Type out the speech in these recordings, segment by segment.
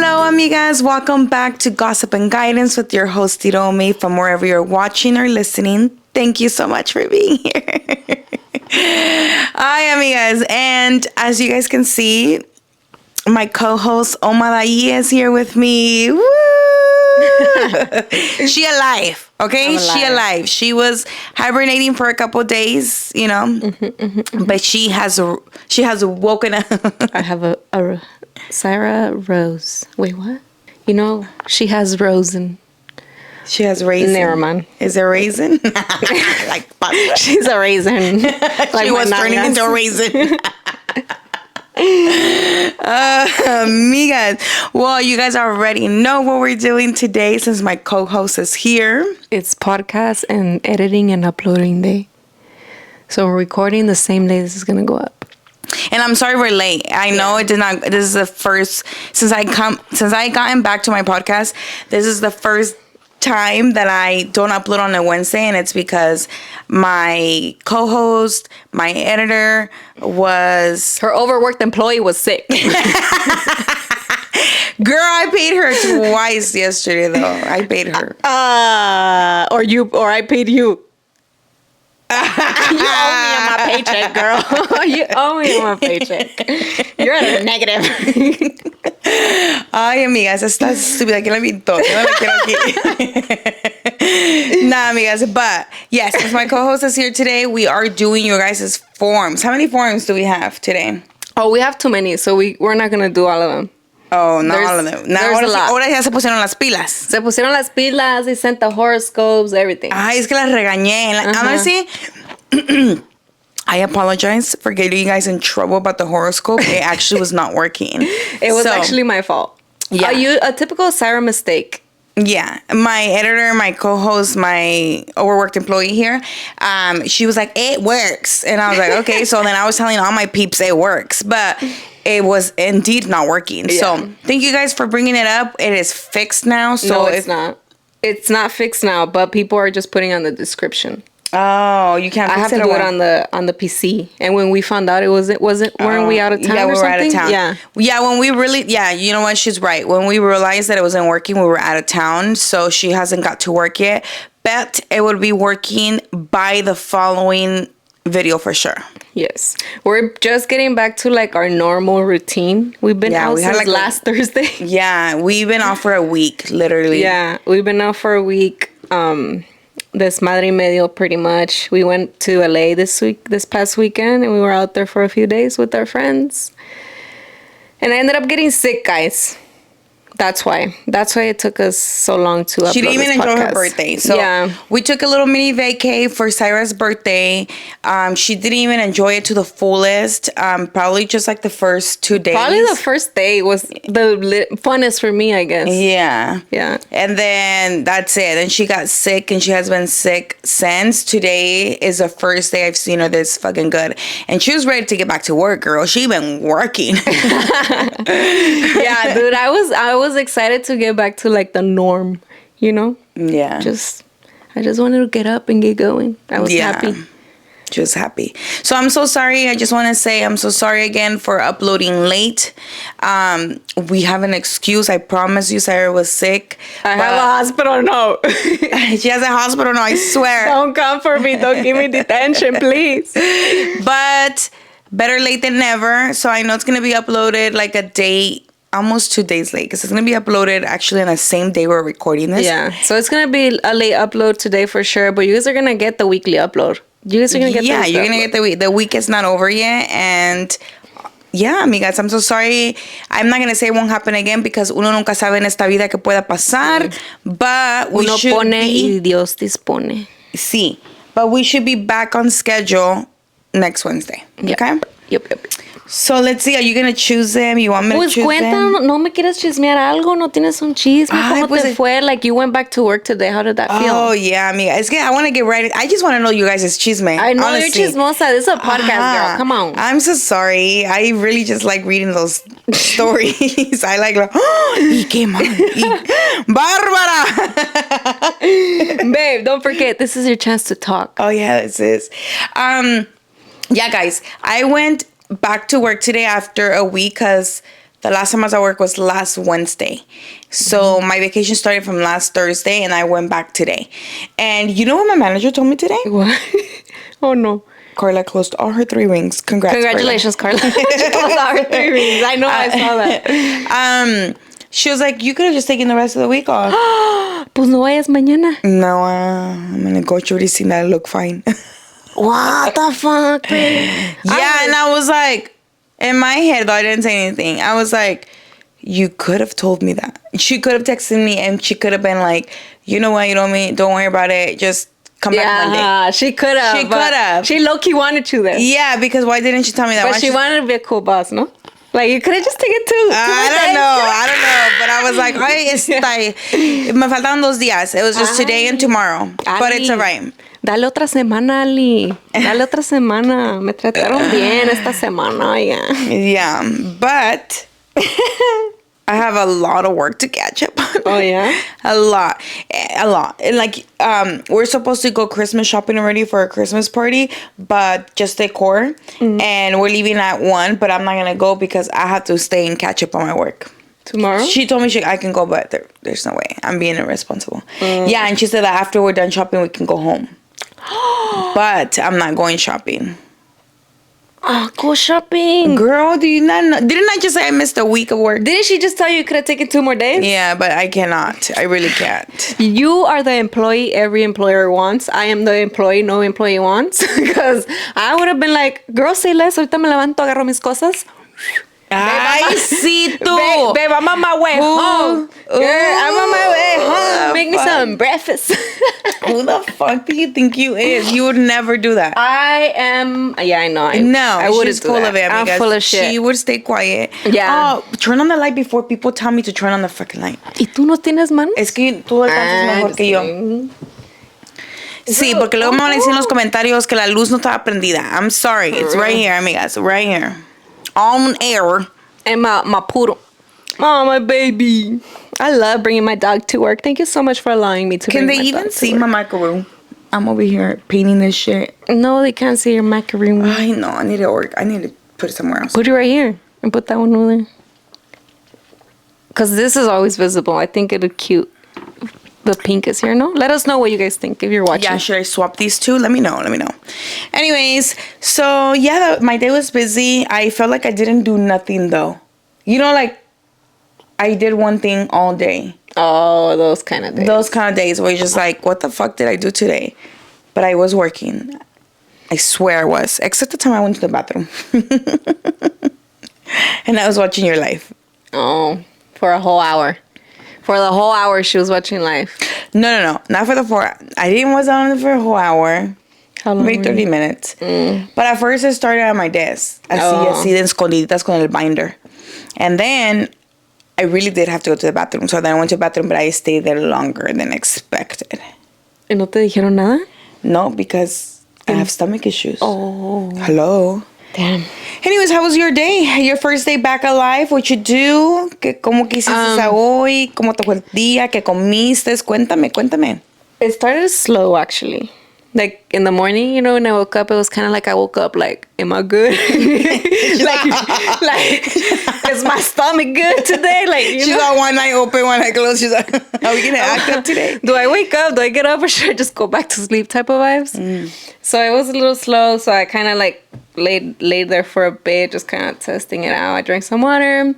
Hello, amigas. Welcome back to Gossip and Guidance with your host, Iromy, from wherever you're watching or listening. Thank you so much for being here. Hi, amigas. And as you guys can see, my co-host, ohmadahi, is here with me. Woo! She alive, okay? She alive. She was hibernating for a couple of days, you know, but she has woken up. I have a Sarah Rose. Wait, what? You know, she has rose and... She has raisin. Never mind. Is it raisin? Like she's a raisin. Like she was turning into a raisin. Amigas. Well, you guys already know what we're doing today since my co-host is here. It's podcast and editing and uploading day. So we're recording the same day this is going to go up. And I'm sorry we're late. I know it did not. This is the first since I gotten back to my podcast. This is the first time that I don't upload on a Wednesday, and it's because my co-host, my editor, was her overworked employee was sick. Girl, I paid her twice yesterday though. I paid her. Or I paid you. You owe me on my paycheck, girl. You owe me on my paycheck. You're at a negative. Ay, amigas, estás estúpida. ¿Quién la invitó? Yo no la quiero aquí. Nah, amigas. But, yes, since my co-host is here today, we are doing your guys' forms. How many forms do we have today? Oh, we have too many, so we're not going to do all of them. Oh, not all of them. There's a lot. Ahora ya se pusieron las pilas. Se pusieron las pilas, they sent the horoscopes, everything. Ay, es que las regañé. Honestly, I apologize for getting you guys in trouble about the horoscope. It actually was not working. It was actually my fault. Yeah. A typical Sarah mistake. Yeah, my editor, my co-host, my overworked employee here, she was like, it works. And I was like, okay. So then I was telling all my peeps it works. But it was indeed not working. Yeah. So thank you guys for bringing it up. It is fixed now. So no, it's not. It's not fixed now, but people are just putting on the description. Oh, you can't fix it. I have to do it on the PC. And when we found out weren't we out of time? Yeah, we were out of town. Yeah. Yeah, when we you know what, she's right. When we realized that it wasn't working, we were out of town. So she hasn't got to work yet. But it will be working by the following video for sure. Yes. We're just getting back to like our normal routine. We've been out since last Thursday. Yeah, we've been off for a week, literally. Yeah, we've been out for a week. Desmadre medio, pretty much. We went to LA this past weekend, and we were out there for a few days with our friends. And I ended up getting sick, guys. That's why it took us so long to upload. She didn't even enjoy her birthday. So yeah. We took a little mini vacay for Sarah's birthday. She didn't even enjoy it to the fullest. Probably just like the first 2 days. Probably the first day was the funnest for me, I guess. Yeah. Yeah. And then that's it. Then she got sick, and she has been sick since. Today is the first day I've seen her this fucking good. And she was ready to get back to work, girl. She been working. Yeah, dude. I was excited to get back to like the norm, you know? Yeah. I just wanted to get up and get going. I was happy. Just happy. So I'm so sorry. I just want to say I'm so sorry again for uploading late. We have an excuse. I promise you Sarah was sick. I have a hospital note. She has a hospital note, I swear. Don't come for me. Don't give me detention, please. But better late than never. So I know it's going to be uploaded like a day, almost 2 days late, because it's going to be uploaded actually on the same day we're recording this. Yeah. So it's going to be a late upload today for sure, but you guys are going to get the weekly upload. You guys are going to get you're going to get the week is not over yet. And yeah, amigas, I'm so sorry. I'm not going to say it won't happen again because uno nunca sabe en esta vida que pueda pasar. But we uno should pone y Dios dispone. Sí. But we should be back on schedule next Wednesday. Yep. Okay? Yep. So let's see, are you going to choose them? You want me to choose them? ¿No me quieres chismear algo? ¿No tienes un chisme? ¿Cómo te fue? Like, you went back to work today. How did that feel? Oh, yeah, amiga. Es que I want to get right. I just want to know you guys' chisme. I know honestly. you're chismosa. This is a podcast, girl. Come on. I'm so sorry. I really just like reading those stories. I like, y qué mal. Bárbara! Babe, don't forget, this is your chance to talk. Oh, yeah, this is. Yeah, guys, I went back to work today after a week because The last time I was at work was last Wednesday. So my vacation started from last Thursday, and I went back today. And you know what my manager told me today? What? Oh, no. Carla closed all her 3 wings. Congratulations, Carla. She closed all her 3 wings. I know, I saw that. She was like, you could have just taken the rest of the week off. Pues no vayas mañana. No, I'm going to go churicina. I look fine. What the fuck, babe? Yeah, and I was like, in my head, though, I didn't say anything. I was like, you could have told me that. She could have texted me, and she could have been like, you know what, don't worry about it. Just come back Monday. Yeah, she could have. She could have. She low-key wanted to then. Yeah, because why didn't she tell me that? But she wanted to be a cool boss, no? Like, you could have just taken 2. I don't know. But I was like, ay, me faltaban 2 días. It was just today and tomorrow. Ali, but it's all right. Dale otra semana, Ali. Dale otra semana. Me trataron bien esta semana, ya. Yeah, but I have a lot of work to catch up on. Oh, yeah? A lot. And like, we're supposed to go Christmas shopping already for a Christmas party, but just decor. And we're leaving at 1, but I'm not going to go because I have to stay and catch up on my work. Tomorrow? She told me I can go, but there's no way. I'm being irresponsible. Yeah, and she said that after we're done shopping, we can go home. But I'm not going shopping. Oh, go shopping. Girl, do you not know? Didn't I just say I missed a week of work? Didn't she just tell you could have taken 2 more days? Yeah, but I cannot. I really can't. You are the employee every employer wants. I am the employee no employee wants. Because I would have been like, girl, say less. Ahorita me levanto, agarro mis cosas. Ay, sí, tú. Babe, I'm on my way home. Girl, I'm on my way home. Make me some breakfast. Who the fuck do you think you is? You would never do that. I am. Yeah, I know. No, I wouldn't she's full of it. I'm full of shit. She would stay quiet. Yeah. Oh, turn on the light before people tell me to turn on the fucking light. ¿Y tú no tienes manos? Es que tú alcanzas mejor que yo. Sí, porque luego me van a decir en los comentarios que la luz no estaba prendida. I'm sorry. It's right here, amigas. Right here. On air. And my poodle. Oh, my baby. I love bringing my dog to work. Thank you so much for allowing me to Can bring they my even dog to see work. my macaroon? I'm over here painting this shit. No, they can't see your macaroon. I know. I need to work. I need to put it somewhere else. Put it right here. And put that one over there. Because this is always visible. I think it'll cute. The pink is here, no? Let us know what you guys think if you're watching. Yeah, should I swap these two? Let me know. Anyways, so yeah, my day was busy. I felt like I didn't do nothing though. You know, like I did one thing all day. Oh, those kind of days. Those kind of days where you're just like, what the fuck did I do today? But I was working. I swear I was. Except the time I went to the bathroom. And I was watching your life. Oh, for a whole hour. For the whole hour she was watching live. No. Not for the 4. I didn't was on it for a whole hour. How long? Maybe 30 minutes. But at first I started at my desk. Así de escondiditas con el binder. And then I really did have to go to the bathroom. So then I went to the bathroom, but I stayed there longer than expected. ¿Y no te dijeron nada? No, because I have stomach issues. Oh. Hello. Damn. Anyways, how was your day? Your first day back alive? What you do? ¿Cómo que hiciste hoy? ¿Cómo te fue el día? ¿Qué comiste? Cuéntame. It started slow, actually. Like, in the morning, you know, when I woke up, it was kind of like I woke up like, am I good? like, is my stomach good today? Like, you She's know? got one eye open, one eye closed. She's like, are we going to act up today? Do I wake up? Do I get up? Or should I just go back to sleep type of vibes? So it was a little slow. So I kind of like laid there for a bit, just kind of testing it out. I drank some water.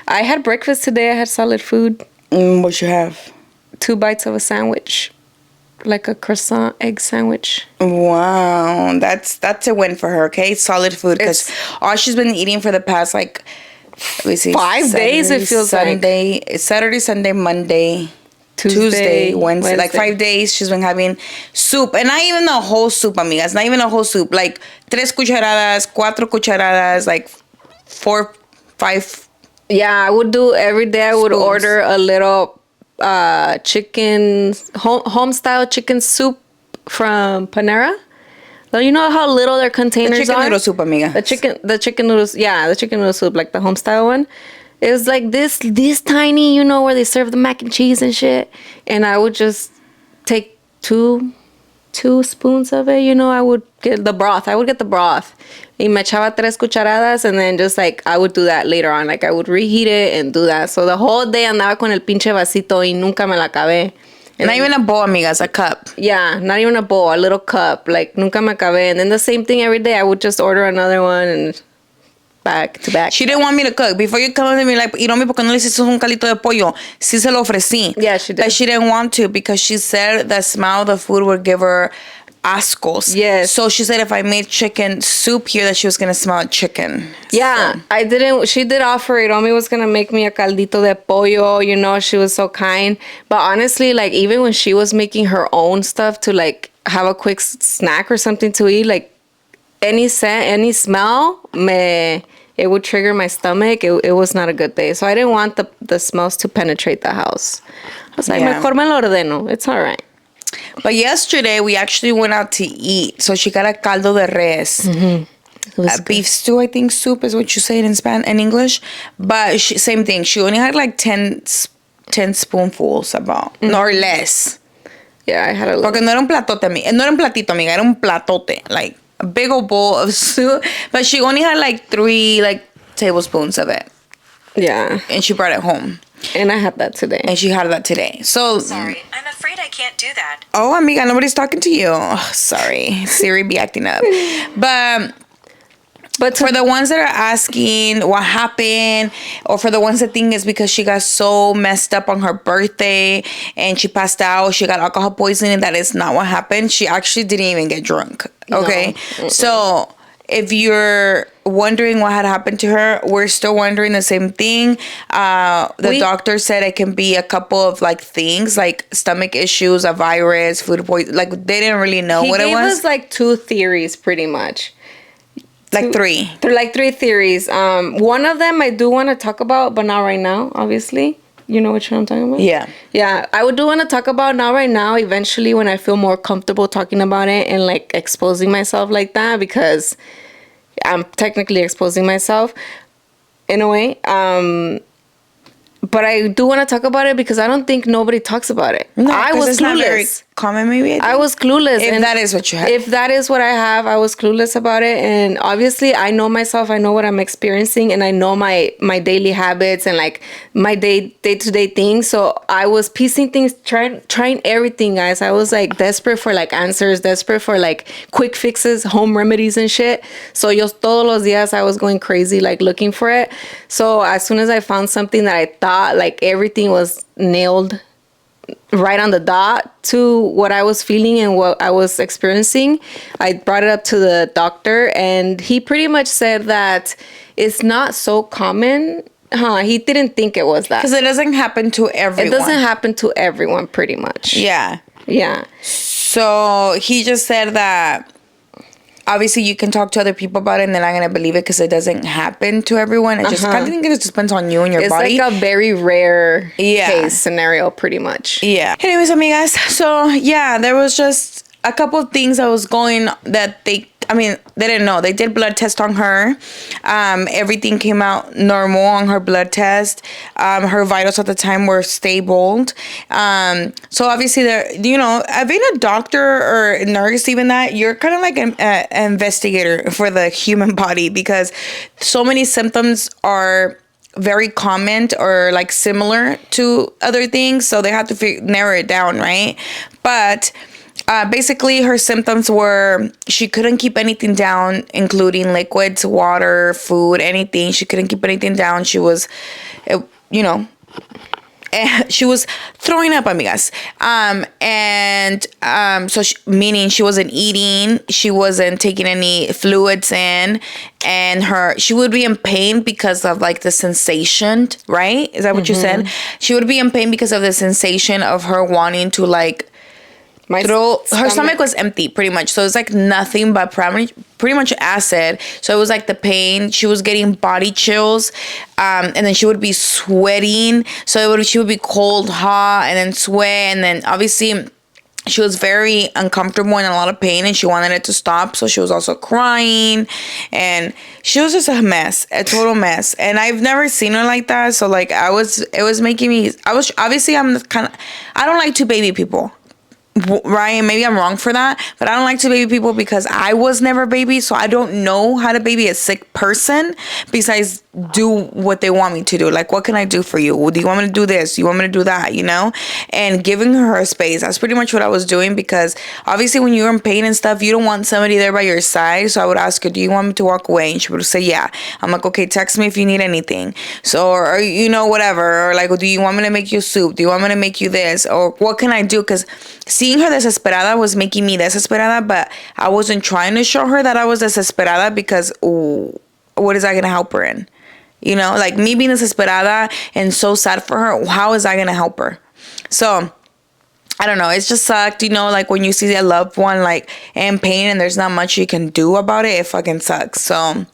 I had breakfast today. I had solid food. What you have? 2 bites of a sandwich. Like a croissant egg sandwich. Wow, that's a win for her. Okay, solid food because all she's been eating for the past like, let me see, 5 days. It feels Sunday, like Saturday, Sunday, Monday, Tuesday, Wednesday. Like 5 days she's been having soup, and not even a whole soup, amigas. Not even a whole soup. Like 3 cucharadas, 4 cucharadas, like 4, 5. Yeah, I would do every day. I would order a little chicken home style chicken soup from Panera. So you know how little their containers The chicken are? noodle soup, amiga. The chicken noodles. Yeah, the chicken noodle soup, like the home style one. It was like this tiny, you know, where they serve the mac and cheese and shit. And I would just take two 2 spoons of it, you know, I would get the broth. Y me echaba 3 cucharadas, and then just like, I would do that later on. Like, I would reheat it and do that. So the whole day andaba con el pinche vasito y nunca me la acabé. And not even a bowl, amigas, a cup. Yeah, not even a bowl, a little cup. Like, nunca me acabé. And then the same thing every day. I would just order another one and back to back. She didn't want me to cook. Before you come to me like, Iromy, ¿por qué no le hiciste un caldito de pollo? Sí se lo ofrecí. Yeah, she did. But she didn't want to because she said the smell of the food would give her ascos. Yes. So she said if I made chicken soup here that she was going to smell chicken. Yeah, So. I didn't. She did offer. Iromy was gonna make me a caldito de pollo. You know, she was so kind. But honestly, like, even when she was making her own stuff to like have a quick snack or something to eat, like any scent, any smell, it would trigger my stomach. It was not a good day. So I didn't want the smells to penetrate the house. I was like, mejor me lo ordeno. It's all right. But yesterday we actually went out to eat. So she got a caldo de res. Mm-hmm. Beef stew, I think soup is what you say it in English. But same thing. She only had like 10 spoonfuls about, or less. Yeah, I had a little. Porque no era un platote, amiga. No era un platito, amiga. Era un platote. Like a big old bowl of soup. But she only had like 3 tablespoons of it. Yeah. And she brought it home. And I had that today. And she had that today. So Sorry, I'm afraid I can't do that. oh, amiga, nobody's talking to you. Oh, sorry. Siri be acting up. But for the ones that are asking what happened, or for the ones that think it's because she got so messed up on her birthday and she passed out, she got alcohol poisoning, that is not what happened. She actually didn't even get drunk. Okay? No. So if you're wondering what had happened to her, we're still wondering the same thing. The doctor said it can be a couple of like things, like stomach issues, a virus, food poison. Like they didn't really know what it was. He gave us like 2 theories, pretty much. Like 3. They're like 3 theories. One of them I do want to talk about, but not right now, obviously. You know which one I'm talking about? Yeah. Yeah, I would do want to talk about, not right now, eventually when I feel more comfortable talking about it and like exposing myself like that, because I'm technically exposing myself in a way. But I do want to talk about it because I don't think nobody talks about it. No, I was it's not very clueless. common, maybe. I was clueless. If that is what you have. If that is what I have, I was clueless about it. And obviously, I know myself. I know what I'm experiencing. And I know my daily habits and like my day-to-day things. So I was piecing things, trying everything, guys. I was like desperate for like answers, desperate for like quick fixes, home remedies and shit. So yo todos los días I was going crazy, like looking for it. So as soon as I found something that I thought like everything was nailed right on the dot to what I was feeling and what I was experiencing, I brought it up to the doctor, and he pretty much said that it's not so common. He didn't think it was that. Because it doesn't happen to everyone. It doesn't happen to everyone, pretty much. Yeah. Yeah. So he just said that obviously you can talk to other people about it and they're not going to believe it because it doesn't happen to everyone. It just kind of think it just depends on you and your body. It's like a very rare case scenario, pretty much. Yeah. Anyways, amigas. So, yeah, there was just a couple of things that was going that they didn't know. They did blood test on her. Everything came out normal on her blood test. Her vitals at the time were stable. So obviously, being a doctor or a nurse, even that, you're kind of like an investigator for the human body because so many symptoms are very common or like similar to other things. So they have to narrow it down, right? But basically, her symptoms were she couldn't keep anything down, including liquids, water, food, anything. She couldn't keep anything down. She was, she was throwing up, amigas. Meaning she wasn't eating, she wasn't taking any fluids in, and she would be in pain because of like the sensation, right? Is that what you said? She would be in pain because of the sensation of her wanting to like her stomach was empty pretty much, so it's like nothing but pretty much acid. So it was like the pain. She was getting body chills, and then she would be sweating. So she would be cold, hot, and then sweat, and then obviously she was very uncomfortable and in a lot of pain, and she wanted it to stop. So she was also crying, and she was just a mess, a total mess. And I've never seen her like that. So like it was making me. I don't like to baby people. right? Maybe I'm wrong for that, but I don't like to baby people because I was never baby, so I don't know how to baby a sick person besides do what they want me to do. Like, what can I do for you? Do you want me to do this? Do you want me to do that? You know? And giving her a space. That's pretty much what I was doing, because obviously when you're in pain and stuff, you don't want somebody there by your side. So I would ask her, do you want me to walk away? And she would say, yeah. I'm like, okay, text me if you need anything. So, or you know, whatever. Or like, do you want me to make you soup? Do you want me to make you this? Or what can I do? Because seeing her desesperada was making me desesperada, but I wasn't trying to show her that I was desesperada, because what is that going to help her in? You know, like me being desesperada and so sad for her, how is that going to help her? So I don't know. It's just sucked, you know, like when you see a loved one like in pain and there's not much you can do about it, it fucking sucks. So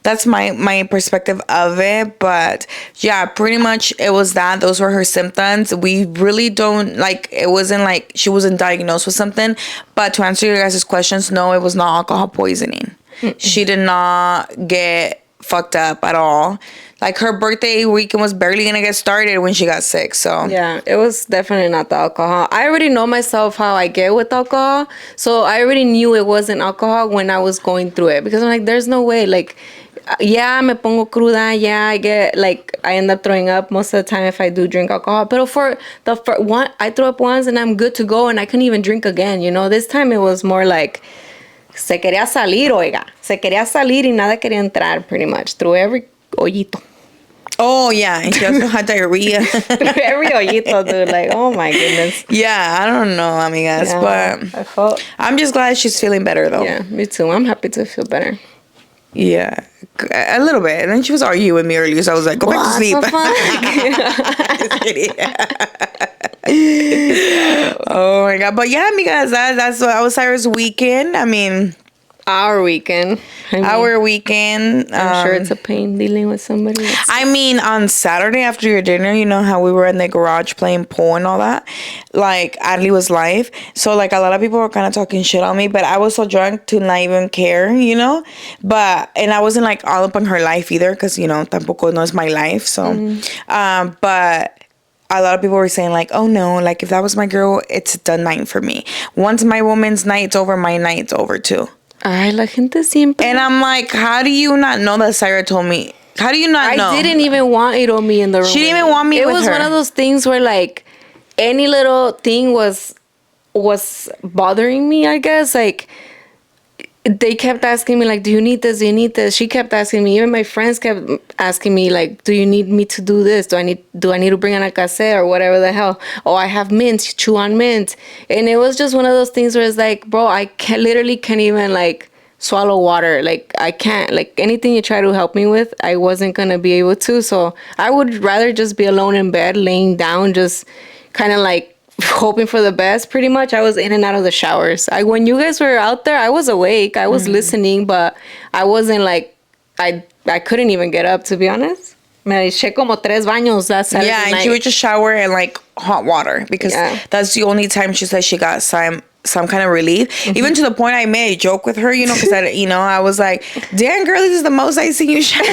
that's my perspective of it. But yeah, pretty much it was that. Those were her symptoms. We really don't, like, it wasn't like she wasn't diagnosed with something. But to answer your guys' questions, no, it was not alcohol poisoning. She did not get fucked up at all. Like, her birthday weekend was barely gonna get started when she got sick. So yeah, it was definitely not the alcohol. I already know myself how I get with alcohol, so I already knew it wasn't alcohol when I was going through it, because I'm like, there's no way. Like, yeah, me pongo cruda, yeah, I end up throwing up most of the time if I do drink alcohol. But for one, I throw up once and I'm good to go, and I couldn't even drink again, you know. This time it was more like se quería salir, oiga. Se quería salir y nada quería entrar, pretty much, through every hoyito. Oh, yeah. And she also had diarrhea. Every hoyito, dude. Like, oh, my goodness. Yeah, I don't know, amigas. Yeah, but I'm just glad she's feeling better, though. Yeah, me too. I'm happy to feel better. Yeah, a little bit. And then she was arguing with me earlier, so I was like, go back to sleep. Just kidding. Oh, my God. But yeah, amigas, that was Sarah's weekend. I mean... Our weekend. Our weekend. I'm sure it's a pain dealing with somebody else. I mean, on Saturday after your dinner, you know how we were in the garage playing pool and all that? Like, Adley was live. So, like, a lot of people were kind of talking shit on me, but I was so drunk to not even care, you know? And I wasn't, like, all up on her life either, because, you know, tampoco no es my life. So, but... a lot of people were saying, like, oh, no, like, if that was my girl, it's a done night for me. Once my woman's night's over, my night's over, too. Ay, la gente siempre. And I'm like, how do you not know that Sarah told me? How do you not know? I didn't even want Iromy in the room. She didn't even want me with her. It was one of those things where, like, any little thing was bothering me, I guess. Like, they kept asking me, like, do you need this? Do you need this? She kept asking me. Even my friends kept asking me, like, do you need me to do this? Do I need to bring an alcacer or whatever the hell? Oh, I have mint. Chew on mint. And it was just one of those things where it's like, bro, I literally can't even, like, swallow water. Like, I can't. Like, anything you try to help me with, I wasn't going to be able to. So I would rather just be alone in bed, laying down, just kind of, like, hoping for the best. Pretty much I was in and out of the showers. When you guys were out there, I was awake, I was listening, but I wasn't like, I couldn't even get up, to be honest. Me eché como 3 baños that Saturday night. And she would just shower in like hot water, because that's the only time she said she got some kind of relief. Even to the point I made a joke with her, you know, because I was like, damn girl, this is the most I seen you shower.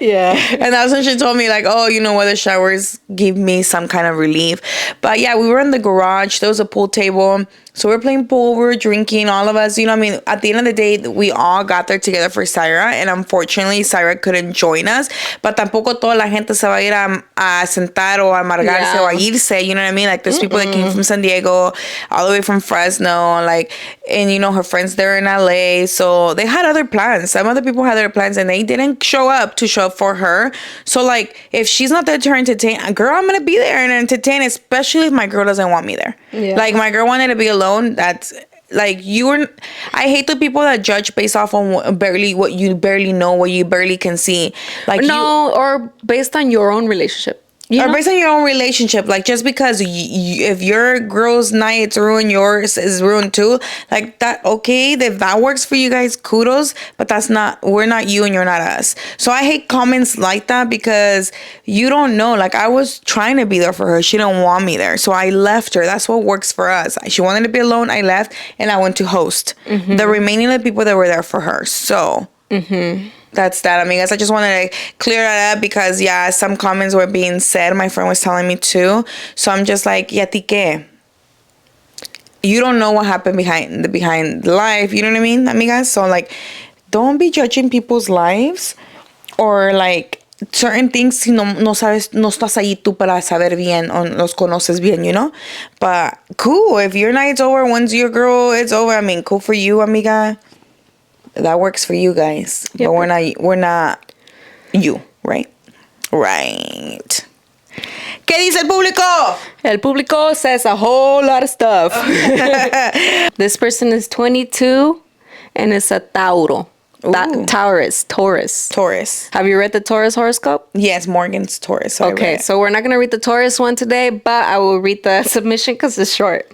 Yeah. And that's when she told me, like, oh, you know what, the showers give me some kind of relief. But yeah, we were in the garage. There was a pool table. So we were playing pool, we were drinking, all of us, you know, I mean, at the end of the day, we all got there together for Syra, and unfortunately, Syra couldn't join us, but tampoco toda la gente se va a ir a sentar o a amargarse o a irse, you know what I mean? Like, there's people that came from San Diego, all the way from Fresno, like, and, you know, her friends there in LA, so they had other plans. Some other people had their plans, and they didn't show up for her. So, like, if she's not there to entertain, girl, I'm gonna be there and entertain, especially if my girl doesn't want me there. Yeah. Like, my girl wanted to be alone. That's like, I hate the people that judge based off on what you barely know, what you barely can see. Like, or based on your own relationship. Based on your own relationship, like, just because if your girl's night's ruined, yours is ruined too, like, that, okay, if that works for you guys, kudos, but we're not you and you're not us. So I hate comments like that, because you don't know. Like, I was trying to be there for her, she didn't want me there, so I left her. That's what works for us. She wanted to be alone, I left, and I went to host the remaining of the people that were there for her. So that's that, amigas. I just wanted to clear that up, because, yeah, some comments were being said. My friend was telling me too. So I'm just like, ¿y a ti qué? you don't know what happened behind the life. You know what I mean, amigas? So like, don't be judging people's lives or like certain things si no sabes, no estás ahí tú para saber bien o los conoces bien, you know? But cool, if your night's over, once your girl, it's over. I mean, cool for you, amiga. That works for you guys. Yep. But we're not you, right? Right. ¿Qué dice el público? El público says a whole lot of stuff. This person is 22 and it's a Tauro. Taurus. Have you read the Taurus horoscope? Yes, Morgan's Taurus. So okay, so we're not going to read the Taurus one today, but I will read the submission because it's short.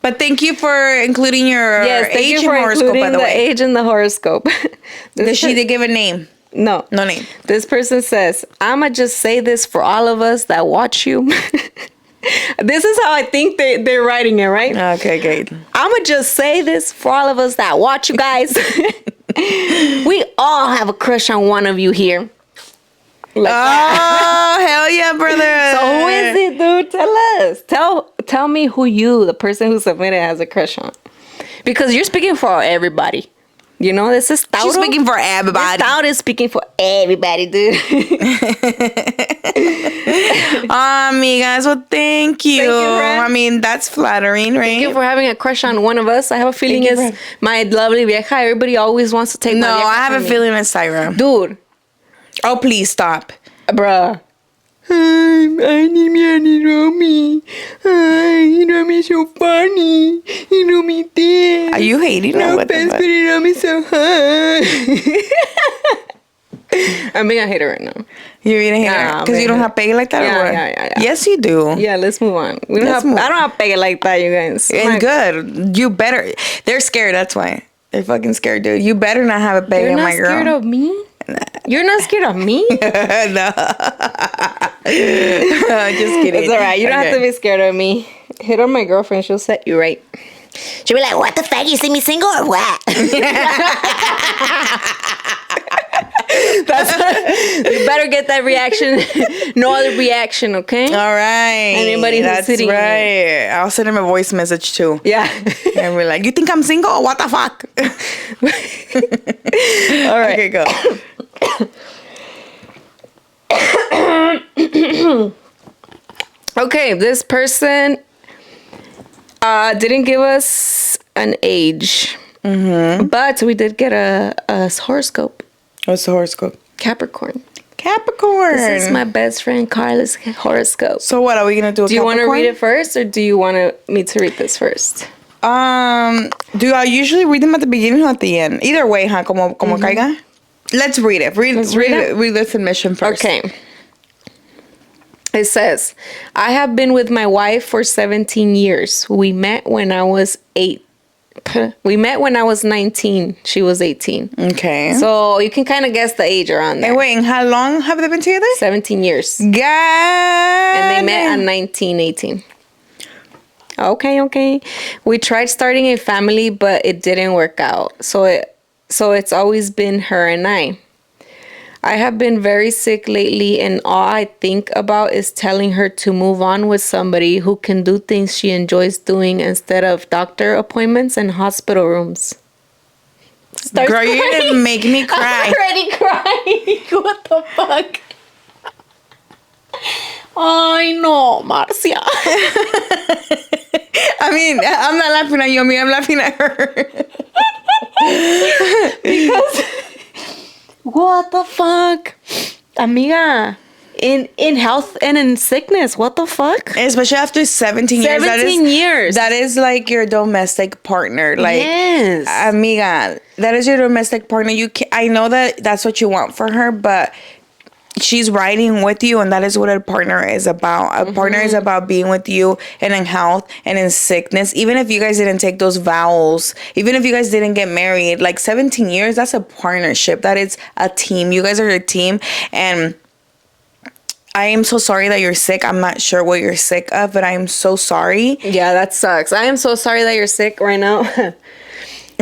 But thank you for including your age in horoscope, by the way. Age in the horoscope. Did she give a name? No. No name. This person says, I'ma just say this for all of us that watch you. This is how I think they're writing it, right? Okay, good. I'ma just say this for all of us that watch you guys. We all have a crush on one of you here. Like that. Hell yeah, brother. So who is it, dude? Tell us. Tell me who the person who submitted, has a crush on. Because you're speaking for everybody. You know, this is Tauro. She's speaking for everybody. Tauro is speaking for everybody, dude. Amigas, well, thank you. Friend. I mean, that's flattering, right? Thank you for having a crush on one of us. I have a feeling it's my lovely vieja. Everybody always wants to take my vieja. No, I have a feeling it's Syra. Dude. Oh, please stop. Bruh. I need me an Iromy. Iromy is so funny. Iromy this. Are you hating or what the fuck? Iromy so hot. I'm being a hater right now. You're being a hater? Because you don't have pegue like that or what? Yeah. Yes, you do. Yeah, let's move on. I don't have pegue like that, you guys. It's good. You better. They're scared, that's why. They're fucking scared, dude. You better not have a pegue, my girl. You're not scared of me? You're not scared of me? No. Just kidding. It's alright. You don't have to be scared of me. Hit on my girlfriend. She'll set you right. She'll be like, what the fuck? You see me single or what? You better get that reaction. No other reaction, okay? All right. Anybody who's sitting here. I'll send him a voice message too. Yeah. And we're like, you think I'm single? What the fuck? All right. Okay, go. Okay, this person didn't give us an age, but we did get a horoscope. What's the horoscope? Capricorn. This is my best friend Carla's horoscope. So what are we gonna do? Do you want to read it first, or do you want me to read this first? Do I usually read them at the beginning or at the end? Either way, huh? Como caiga. Let's read it. Read the submission first. Okay. It says, I have been with my wife for 17 years. We met when I was 19. She was 18. Okay. So you can kind of guess the age around there. And wait, and how long have they been together? 17 years. God. And they met at 19, 18. Okay. We tried starting a family, but it didn't work out. So it's always been her and I. I have been very sick lately, and all I think about is telling her to move on with somebody who can do things she enjoys doing instead of doctor appointments and hospital rooms. Girl, you're gonna make me cry. I'm already crying. What the fuck? I know, Marcia. I mean, I'm not laughing at you, I'm laughing at her. Because what the fuck? Amiga, in health and in sickness, what the fuck? Especially after 17 years. 17 years. That is like your domestic partner. Like, yes. Amiga, that is your domestic partner. I know that that's what you want for her, but she's riding with you, and that is what a partner is about. A partner is about being with you and in health and in sickness. Even if you guys didn't take those vows, even if you guys didn't get married, like 17 years, that's a partnership. That is a team. You guys are a team. And I am so sorry that you're sick. I'm not sure what you're sick of, but I am so sorry. Yeah, that sucks. I am so sorry that you're sick right now.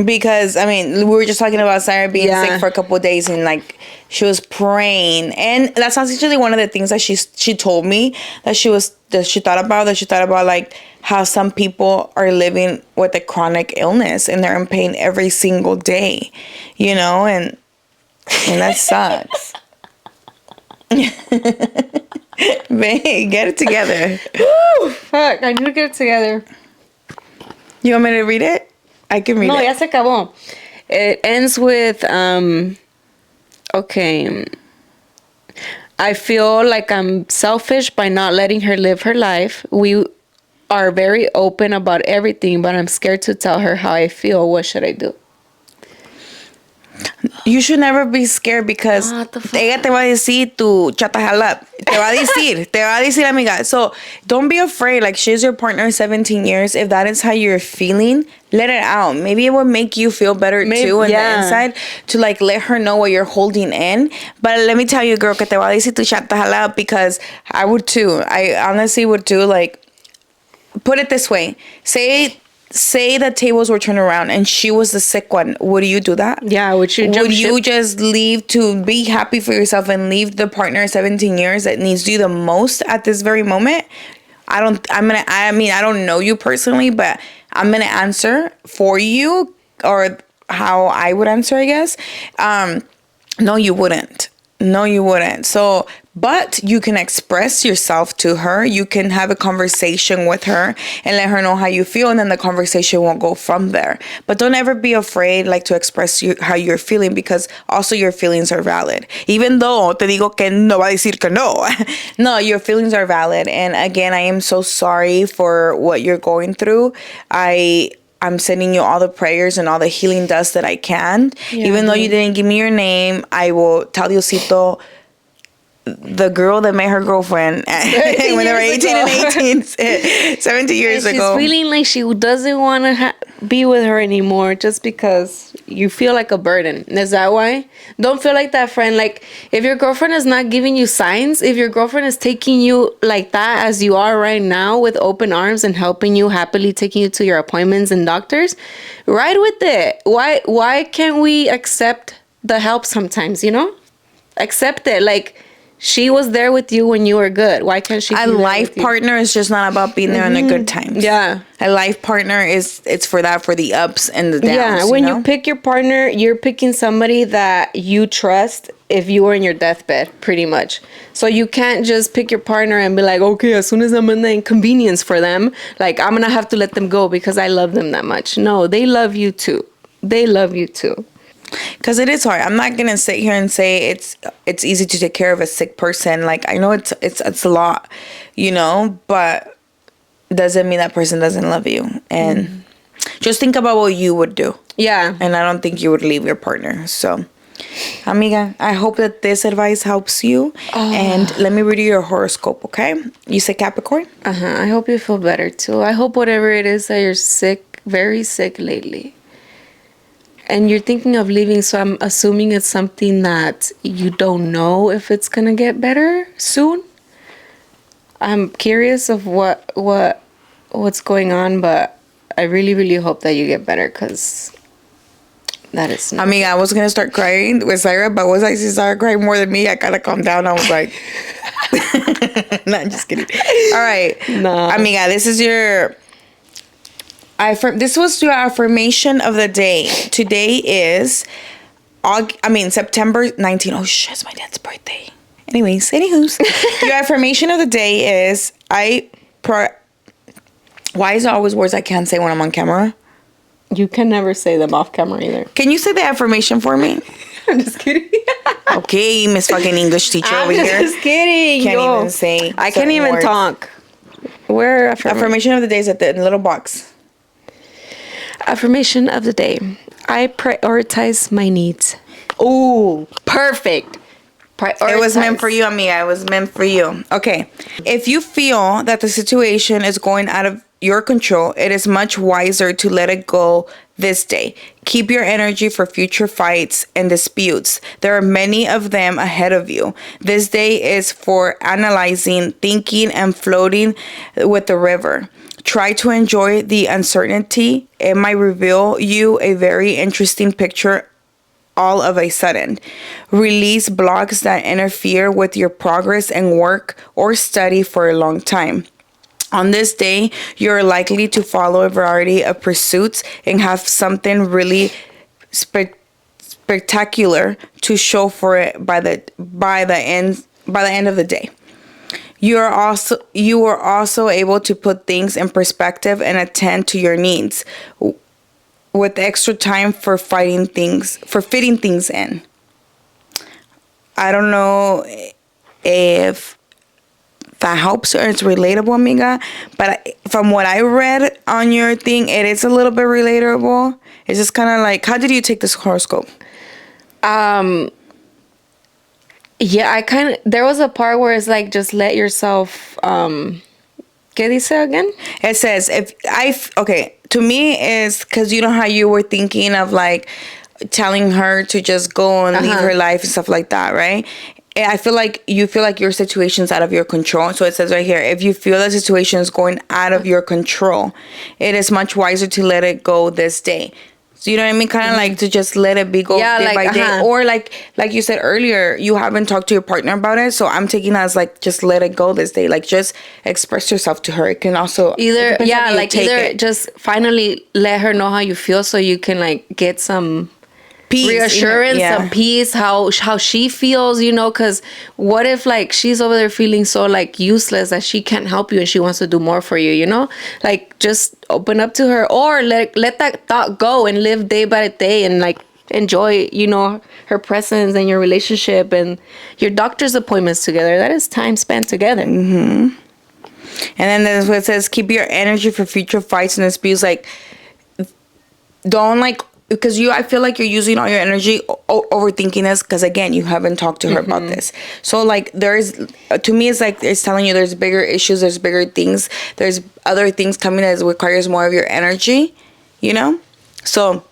Because I mean, we were just talking about Sarah being sick for a couple of days, and like she was praying, and that's actually one of the things that she told me that she thought about like how some people are living with a chronic illness and they're in pain every single day, you know, and that sucks. Babe, get it together. Woo, fuck, I need to get it together. You want me to read it? I can read it. No, ya se acabó. It ends with, okay. I feel like I'm selfish by not letting her live her life. We are very open about everything, but I'm scared to tell her how I feel. What should I do? You should never be scared because ella te va a decir tu chatajalap. Te va a decir, amiga. So don't be afraid. Like, she's your partner 17 years. If that is how you're feeling, let it out. Maybe it will make you feel better too on the inside to like let her know what you're holding in. But let me tell you, girl, que te va a decir tu chatajalap, because I would too. I honestly would too. Like, put it this way. Say the tables were turned around and she was the sick one. Would you do that? Yeah, would you just leave to be happy for yourself and leave the partner 17 years that needs you the most at this very moment? I don't know you personally, but I'm gonna answer for you, or how I would answer, I guess. No, you wouldn't. So, but you can express yourself to her. You can have a conversation with her and let her know how you feel, and then the conversation won't go from there. But don't ever be afraid, like, to express how you're feeling, because also your feelings are valid. Even though te digo que no va a decir que no. No, your feelings are valid. And again, I am so sorry for what you're going through. I'm sending you all the prayers and all the healing dust that I can. Yeah, even though you didn't give me your name, I will tell Diosito, the girl that met her girlfriend when they were 18 and 18, 17 years ago. She's feeling like she doesn't want to be with her anymore just because you feel like a burden. Is that why? Don't feel like that friend. Like, if your girlfriend is not giving you signs, if your girlfriend is taking you like that as you are right now with open arms and helping you happily, taking you to your appointments and doctors, ride with it. Why can't we accept the help sometimes, you know? Accept it. Like, she was there with you when you were good. Why can't she be there with you? A life partner is just not about being there in the good times. Yeah. A life partner it's for the ups and the downs. Yeah, when you pick your partner, you're picking somebody that you trust if you were in your deathbed, pretty much. So you can't just pick your partner and be like, okay, as soon as I'm in the inconvenience for them, like, I'm going to have to let them go because I love them that much. No, they love you too. Because it is hard. I'm not gonna sit here and say it's easy to take care of a sick person. Like, I know it's a lot, you know, but doesn't mean that person doesn't love you. And just think about what you would do. Yeah. And I don't think you would leave your partner. So, amiga, I hope that this advice helps you. And let me read you your horoscope, okay? You say Capricorn? I hope you feel better too. I hope whatever it is that you're sick, very sick lately, and you're thinking of leaving, so I'm assuming it's something that you don't know if it's gonna get better soon. I'm curious of what's going on, but I really, really hope that you get better, because that is not. I mean, I was gonna start crying with Sarah, but once I see Sarah crying more than me, I gotta calm down. I was like, no, I'm just kidding. All right, no, amiga, this is your. This was your affirmation of the day. Today is September 19th. Oh, shit, it's my dad's birthday. Anyways, your affirmation of the day is why is it always words I can't say when I'm on camera? You can never say them off camera either. Can you say the affirmation for me? I'm just kidding. Okay, Miss fucking English teacher over here. I'm just kidding. Can't even say. I can't even words. Talk. Where affirmation of the day is in the little box. Affirmation of the day. I prioritize my needs. Ooh, perfect. Prioritize. It was meant for you, amiga. It was meant for you. Okay. If you feel that the situation is going out of your control, it is much wiser to let it go this day. Keep your energy for future fights and disputes. There are many of them ahead of you. This day is for analyzing, thinking, and floating with the river. Try to enjoy the uncertainty. It might reveal you a very interesting picture all of a sudden. Release blocks that interfere with your progress and work or study for a long time. On this day, you're likely to follow a variety of pursuits and have something really spectacular to show for it by the end of the day. You are also able to put things in perspective and attend to your needs with extra time for fitting things in. I don't know if that helps or it's relatable, amiga, but from what I read on your thing, it is a little bit relatable. It's just kind of like, how did you take this horoscope? Yeah, there was a part where it's like, just let yourself, ¿qué dice again? It says, to me it's because you know how you were thinking of like telling her to just go and leave her life and stuff like that, right? I feel like you feel like your situation's out of your control. So it says right here, if you feel the situation is going out of your control, it is much wiser to let it go this day. So you know what I mean? Kind of like to just let it be go day by day. Or like you said earlier, you haven't talked to your partner about it. So I'm taking that as like, just let it go this day. Like just express yourself to her. It can also either just finally let her know how you feel so you can like get some peace, reassurance, some peace, how she feels, you know, because what if like she's over there feeling so like useless that she can't help you and she wants to do more for you, you know? Like just open up to her or let that thought go and live day by day and like enjoy, you know, her presence and your relationship and your doctor's appointments together. That is time spent together. Mm-hmm. And then there's what it says, keep your energy for future fights and disputes. Like, don't like, because I feel like you're using all your energy overthinking this because again you haven't talked to her about this. So like to me it's like it's telling you there's bigger issues, there's bigger things, there's other things coming that requires more of your energy, you know. So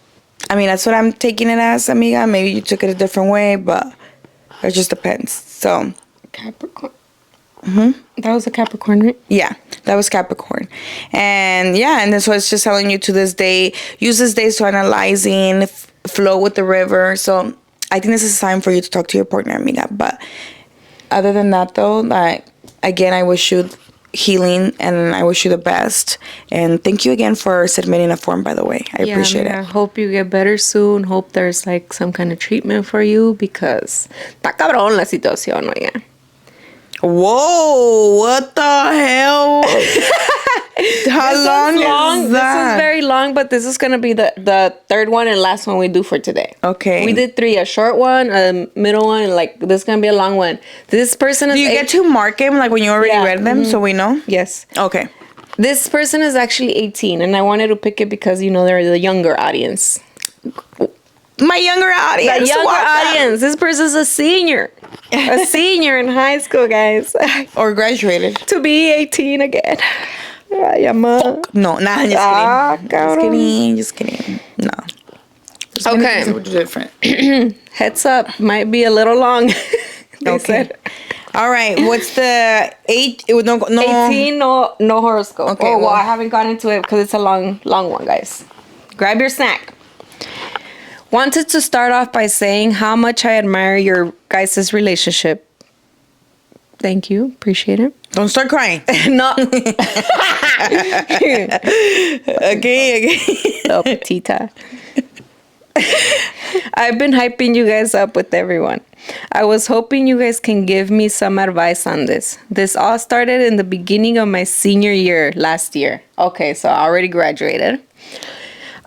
I mean that's what I'm taking it as, amiga. Maybe you took it a different way, but it just depends. So Capricorn. That was a Capricorn, right? Yeah, that was Capricorn. And then so it's just telling you to this day, use this day to analyzing, flow with the river. So I think this is time for you to talk to your partner, amiga. But other than that, though, like again, I wish you healing and I wish you the best. And thank you again for submitting a form, by the way. I appreciate it. I hope you get better soon. Hope there's like some kind of treatment for you because está cabrón la situación, oye. Whoa, what the hell? How long is that? This is very long, but this is going to be the third one and last one we do for today. Okay. We did 3, a short one, a middle one, and like this is going to be a long one. This person is... Do you get to mark them like when you already read them so we know? Yes. Okay. This person is actually 18 and I wanted to pick it because, you know, they're the younger audience. My younger audience. The younger audience. This person's a senior. A senior in high school, guys. Or graduated. To be 18 again. Ay, ama. No, nah, just kidding. No. Okay. Different. Heads up. Might be a little long. They said. All right. What's the 8? 18, no horoscope. Okay. Oh, well, I haven't gone into it because it's a long one, guys. Grab your snack. Wanted to start off by saying how much I admire your guys' relationship. Thank you. Appreciate it. Don't start crying. No. Okay. Oh, petita. I've been hyping you guys up with everyone. I was hoping you guys can give me some advice on this. This all started in the beginning of my senior year last year. Okay, so I already graduated.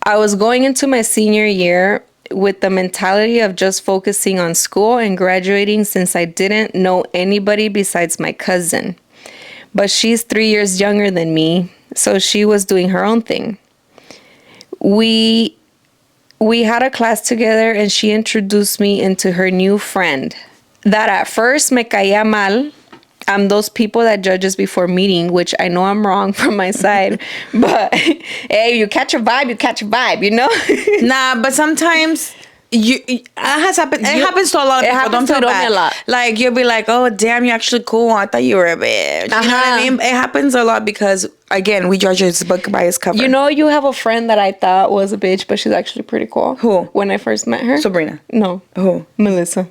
I was going into my senior year with the mentality of just focusing on school and graduating since I didn't know anybody besides my cousin. But she's 3 years younger than me, so she was doing her own thing. We had a class together and she introduced me into her new friend. That at first me caía mal. I'm those people that judges before meeting, which I know I'm wrong from my side. But hey, you catch a vibe, you know? Nah, but sometimes It happens to a lot of It people. happens Don't to feel Iromy bad. a lot. Like, you'll be like, oh, damn, you're actually cool. I thought you were a bitch. You know what I mean? It happens a lot because, again, we judge his book by his cover. You know, you have a friend that I thought was a bitch, but she's actually pretty cool. Who? When I first met her. Sabrina. No. Who? Melissa.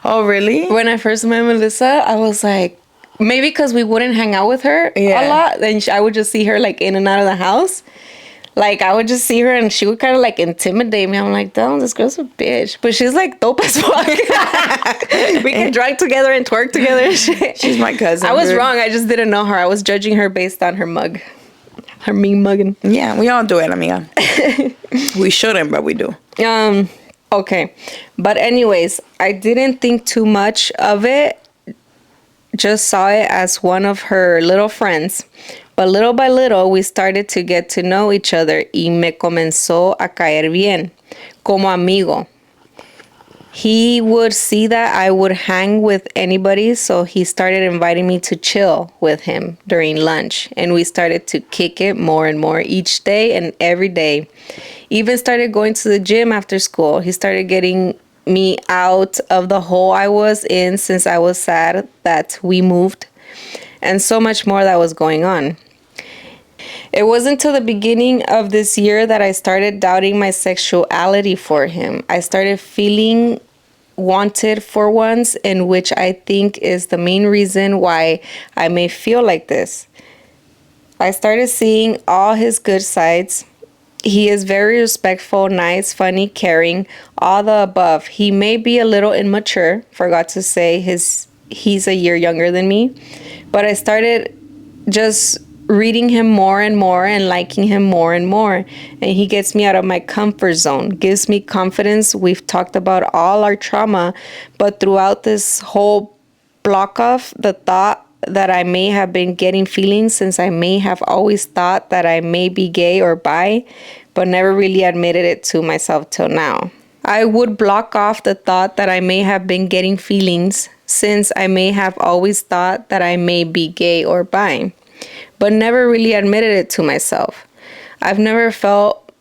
Oh, really? When I first met Melissa, I was like, maybe because we wouldn't hang out with her a lot, then I would just see her like in and out of the house. Like, I would just see her and she would kind of like intimidate me. I'm like, damn, this girl's a bitch. But she's like dope as fuck. We can drink together and twerk together and shit. She's my cousin. I was dude. wrong. I just didn't know her. I was judging her based on her mug. Her mean mugging. Yeah, we all do it, amiga. We shouldn't, but we do. Okay. But anyways, I didn't think too much of it. Just saw it as one of her little friends. But little by little, we started to get to know each other y me comenzó a caer bien, como amigo. He would see that I would hang with anybody, so he started inviting me to chill with him during lunch. And we started to kick it more and more each day and every day. Even started going to the gym after school. He started getting me out of the hole I was in since I was sad that we moved. And so much more that was going on. It wasn't until the beginning of this year that I started doubting my sexuality for him. I started feeling wanted for once, in which I think is the main reason why I may feel like this. I started seeing all his good sides. He is very respectful, nice, funny, caring, all the above. He may be a little immature, forgot to say he's a year younger than me, but I started just reading him more and more and liking him more and more. And he gets me out of my comfort zone, gives me confidence. We've talked about all our trauma, but throughout this whole block off, the thought that I may have been getting feelings since I may have always thought that I may be gay or bi, but never really admitted it to myself till now. I would block off the thought that I may have been getting feelings since I may have always thought that I may be gay or bi, but never really admitted it to myself. I've never felt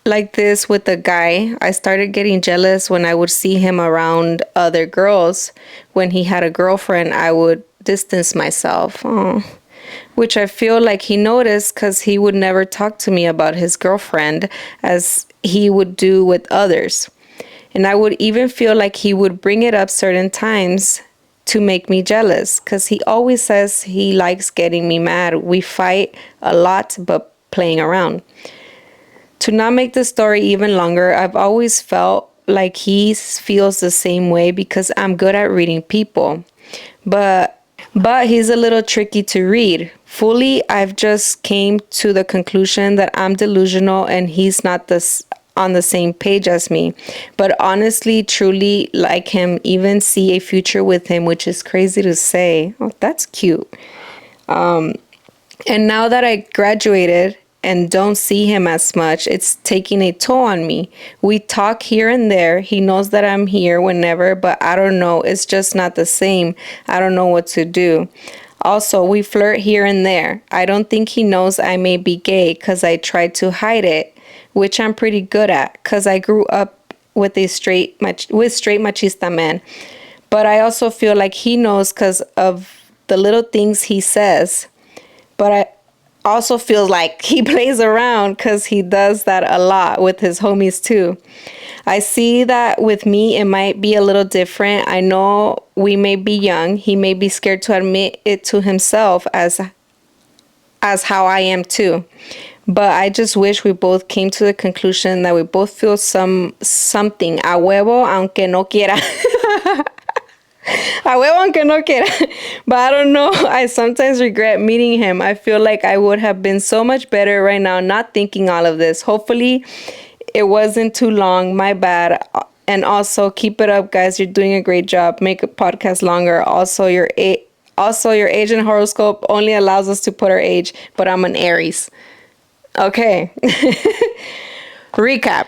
like this with a guy. I started getting jealous when I would see him around other girls. When he had a girlfriend, I would distance myself. Which I feel like he noticed because he would never talk to me about his girlfriend as he would do with others. And I would even feel like he would bring it up certain times to make me jealous because he always says he likes getting me mad. We fight a lot, but playing around. To not make the story even longer, I've always felt like he feels the same way because I'm good at reading people. But he's a little tricky to read. Fully, I've just came to the conclusion that I'm delusional and he's not on the same page as me. But honestly, truly like him, even see a future with him, which is crazy to say. Oh, that's cute. And now that I graduated and don't see him as much, it's taking a toll on me. We talk here and there. He knows that I'm here whenever, but I don't know. It's just not the same. I don't know what to do. Also, we flirt here and there. I don't think he knows I may be gay because I tried to hide it, which I'm pretty good at because I grew up with straight machista men. But I also feel like he knows because of the little things he says. But I also feel like he plays around because he does that a lot with his homies too. I see that with me, it might be a little different. I know we may be young. He may be scared to admit it to himself as how I am too. But I just wish we both came to the conclusion that we both feel something. A huevo, aunque no quiera. A huevo, aunque no quiera. But I don't know. I sometimes regret meeting him. I feel like I would have been so much better right now not thinking all of this. Hopefully, it wasn't too long. My bad. And also, keep it up, guys. You're doing a great job. Make a podcast longer. Also, your age and horoscope only allows us to put our age. But I'm an Aries. Okay. Recap.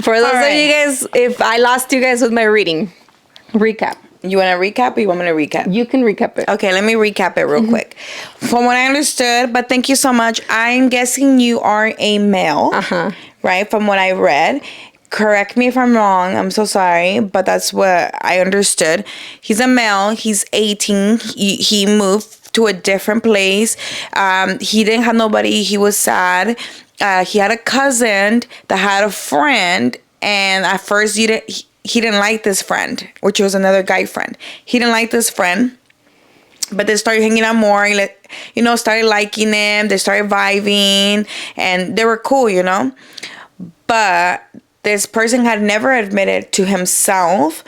For those of you guys, if I lost you guys with my reading. Recap. You want to recap or you want me to recap? You can recap it. Okay, let me recap it real quick. From what I understood, but thank you so much. I'm guessing you are a male, right? From what I read. correct me if I'm wrong. I'm so sorry, but that's what I understood. He's a male. He's 18. He moved to a different place. He didn't have nobody. He was sad. He had a cousin that had a friend, and at first he didn't like this friend, which was another guy friend. He didn't like this friend. But they started hanging out more, started liking them. They started vibing, and they were cool. But this person had never admitted to himself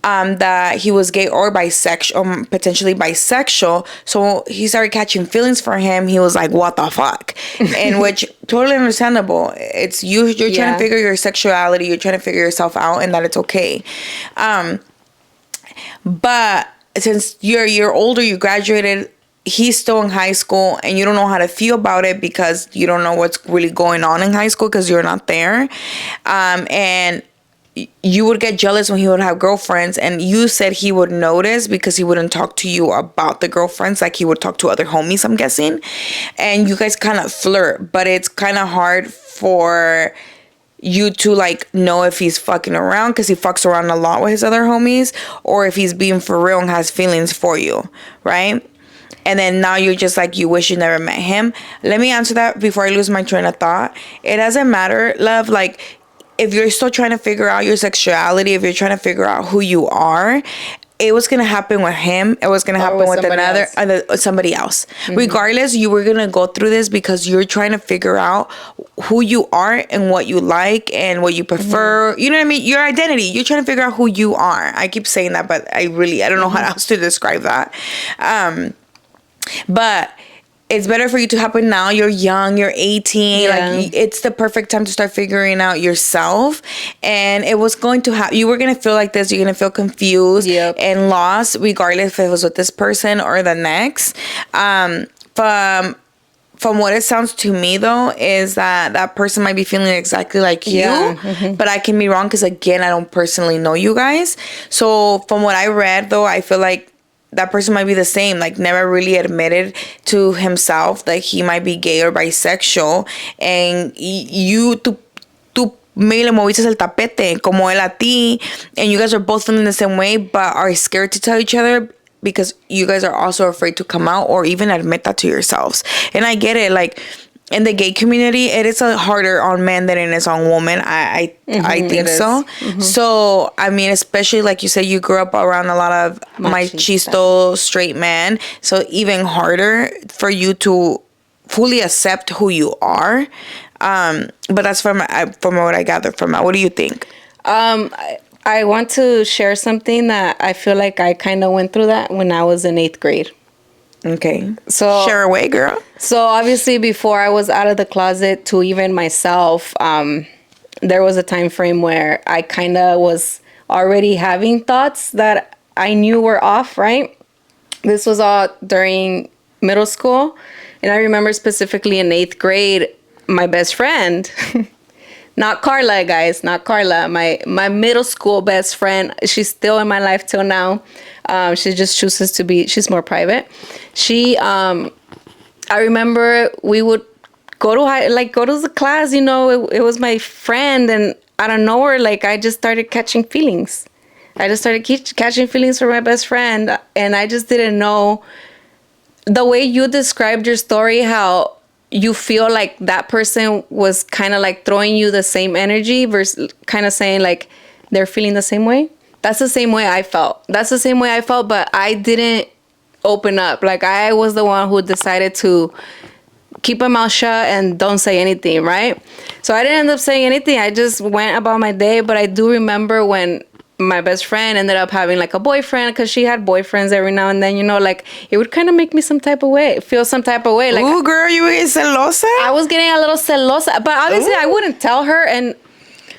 that he was gay or bisexual, or potentially bisexual. So he started catching feelings for him. He was like, what the fuck? And which, totally understandable. It's you're trying to figure your sexuality. You're trying to figure yourself out, and that it's okay. But since you're a year older, you graduated, he's still in high school, and you don't know how to feel about it because you don't know what's really going on in high school because you're not there. And you would get jealous when he would have girlfriends, and you said he would notice because he wouldn't talk to you about the girlfriends like he would talk to other homies, I'm guessing. And you guys kind of flirt, but it's kind of hard for you to know if he's fucking around because he fucks around a lot with his other homies, or if he's being for real and has feelings for you, right? And then now you're just you wish you never met him. Let me answer that before I lose my train of thought. It doesn't matter, love, if you're still trying to figure out your sexuality, if you're trying to figure out who you are, it was going to happen with him. It was going to happen with somebody else. Mm-hmm. Regardless, you were going to go through this because you're trying to figure out who you are and what you like and what you prefer. Mm-hmm. You know what I mean? Your identity. You're trying to figure out who you are. I keep saying that, but I don't know how else to describe that. But it's better for you to happen now. You're young. You're 18. Yeah. It's the perfect time to start figuring out yourself. And it was going to happen. You were going to feel like this. You're going to feel confused and lost, regardless if it was with this person or the next. From what it sounds to me, though, is that person might be feeling exactly like you. Mm-hmm. But I can be wrong because, again, I don't personally know you guys. So from what I read, though, I feel like that person might be the same, never really admitted to himself that he might be gay or bisexual, and tú me le moviste el tapete como él a ti, and you guys are both feeling the same way but are scared to tell each other because you guys are also afraid to come out or even admit that to yourselves. And I get it, in the gay community, it is harder on men than it is on women. I think so. Mm-hmm. So, I mean, especially like you said, you grew up around a lot of machisto straight men. So, even harder for you to fully accept who you are. But that's from what I gathered from that. What do you think? I want to share something that I feel like I kind of went through that when I was in 8th grade. Okay. So share away, girl. So obviously before I was out of the closet to even myself, there was a time frame where I kind of was already having thoughts that I knew were off, right? This was all during middle school. And I remember specifically in 8th grade, my best friend, not Carla, guys, not Carla, my middle school best friend, she's still in my life till now. She just chooses to be, she's more private. I remember we would go to the class, it was my friend, and out of nowhere, I just started catching feelings. I just started catching feelings for my best friend, and I just didn't know the way you described your story, how you feel like that person was kind of throwing you the same energy versus kind of saying they're feeling the same way. That's the same way I felt. But I didn't open up. I was the one who decided to keep my mouth shut and don't say anything, right? So I didn't end up saying anything. I just went about my day. But I do remember when my best friend ended up having a boyfriend, because she had boyfriends every now and then, it would kind of make me feel some type of way. Ooh, girl, you were getting celosa? I was getting a little celosa, but obviously I wouldn't tell her, and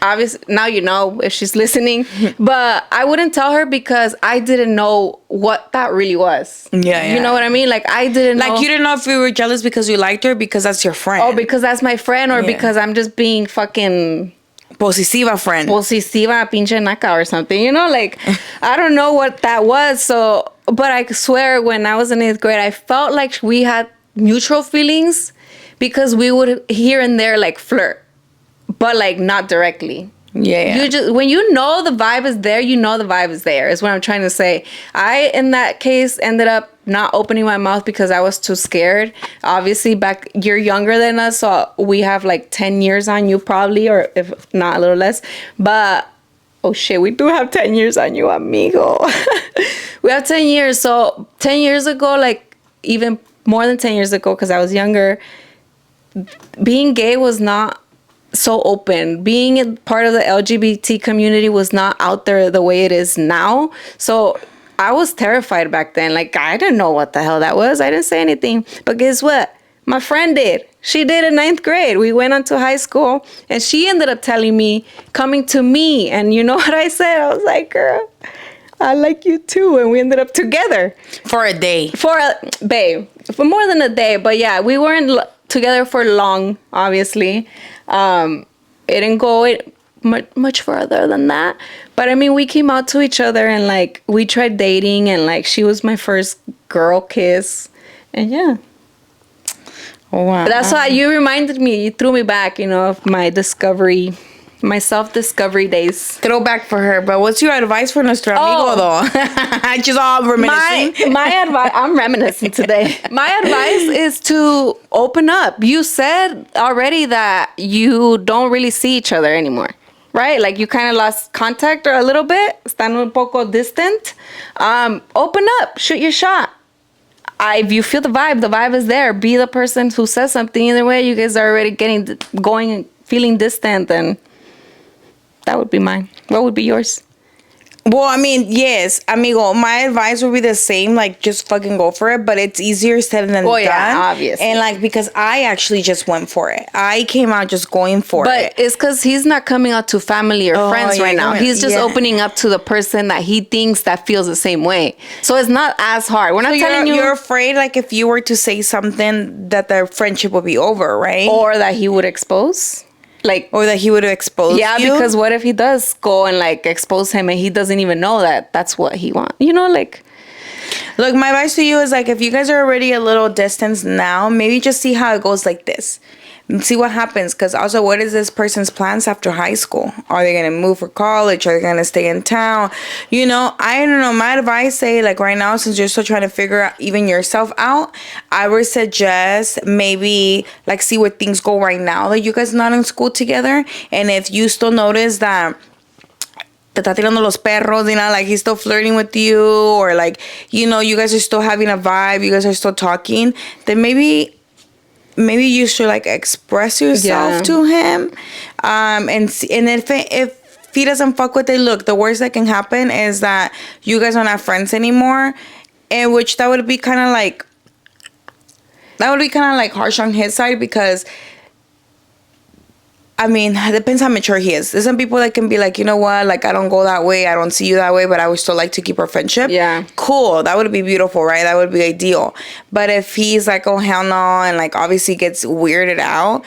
obviously now you know if she's listening, but I wouldn't tell her because I didn't know what that really was. Yeah. You know what I mean? I didn't know. You didn't know if you were jealous because you liked her because that's your friend. Oh, because that's my friend, or because I'm just being fucking posesiva friend. Posesiva pinche naca or something, I don't know what that was. So, but I swear when I was in 8th grade, I felt like we had mutual feelings because we would here and there flirt, but not directly. Yeah. You just, when you know the vibe is there, you know the vibe is there, is what I'm trying to say. I, in that case, ended up not opening my mouth because I was too scared. Obviously, you're younger than us, so we have like 10 years on you probably, or if not, a little less. But, oh shit, we do have 10 years on you, amigo. We have 10 years. So 10 years ago, like even more than 10 years ago, because I was younger, being gay was not so open. Being part of the LGBT community was not out there the way it is now. So I was terrified back then. Like, I didn't know what the hell that was. I didn't say anything. But guess what? My friend did. She did in 9th grade. We went on to high school, and she ended up telling me, coming to me. And you know what I said? I was like, girl, I like you too. And we ended up together. For a day. For more than a day. But yeah, we weren't together for long, obviously. It didn't go much further than that. But I mean, we came out to each other, and like we tried dating, and like she was my first girl kiss. And yeah. Oh, wow. But that's why you reminded me, you threw me back, of my self-discovery days. Throwback for her. But what's your advice for nuestro amigo, though? Just all reminiscing. My advice, I'm reminiscing today. My advice is to open up. You said already that you don't really see each other anymore, right? Like you kind of lost contact or a little bit. Están un poco distant. Open up. Shoot your shot. If you feel the vibe is there. Be the person who says something. Either way, you guys are already going and feeling distant, and that would be mine. What would be yours? Well, I mean, yes, amigo, my advice would be the same. Like, just fucking go for it. But it's easier said than done. Yeah, obviously. And, like, because I actually just went for it. I came out just going for it. But it's because he's not coming out to family or friends right now. He's just opening up to the person that he thinks that feels the same way. So it's not as hard. We're not telling you. You're afraid, like, if you were to say something, that their friendship would be over, right? Or that he would expose. Or that he would expose you. Yeah, because what if he does go and like expose him and he doesn't even know that that's what he wants? Look, my advice to you is like, if you guys are already a little distance now, maybe just see how it goes like this. See what happens. Because also, what is this person's plans after high school? Are they going to move for college? Are they going to stay in town? I don't know. My advice say, like, right now, since you're still trying to figure out even yourself out, I would suggest maybe, like, see where things go right now that you guys are not in school together. And if you still notice that te está tirando los perros, like he's still flirting with you, or like, you guys are still having a vibe, you guys are still talking, then maybe you should like express yourself to him, and if he doesn't fuck with it, look, the worst that can happen is that you guys are not friends anymore, and which that would be kind of like harsh on his side, because I mean, it depends how mature he is. There's some people that can be like, you know what, like, I don't go that way, I don't see you that way, but I would still like to keep our friendship. Yeah. Cool. That would be beautiful, right? That would be ideal. But if he's like, oh, hell no, and like obviously gets weirded out,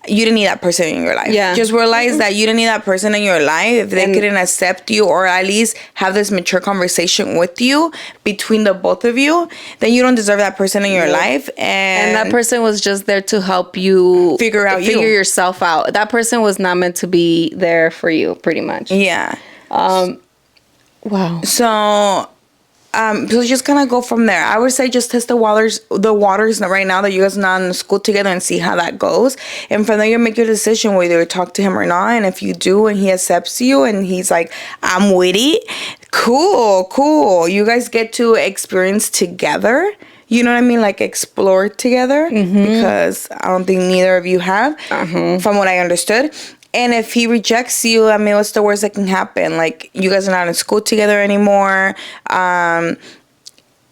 you didn't need that person in your life. Yeah. Just realize that you didn't need that person in your life. If they couldn't accept you, or at least have this mature conversation with you between the both of you, then you don't deserve that person in your life. And that person was just there to help you figure yourself out. That person was not meant to be there for you, pretty much. Yeah. Wow. So just kind of go from there. I would say just test the waters right now that you guys are not in school together, and see how that goes. And from there, you make your decision whether you talk to him or not. And if you do, and he accepts you, and he's like, I'm with it, cool. You guys get to experience together. You know what I mean? Like, explore together, because I don't think neither of you have, from what I understood. And if he rejects you, I mean, what's the worst that can happen? Like, you guys are not in school together anymore, and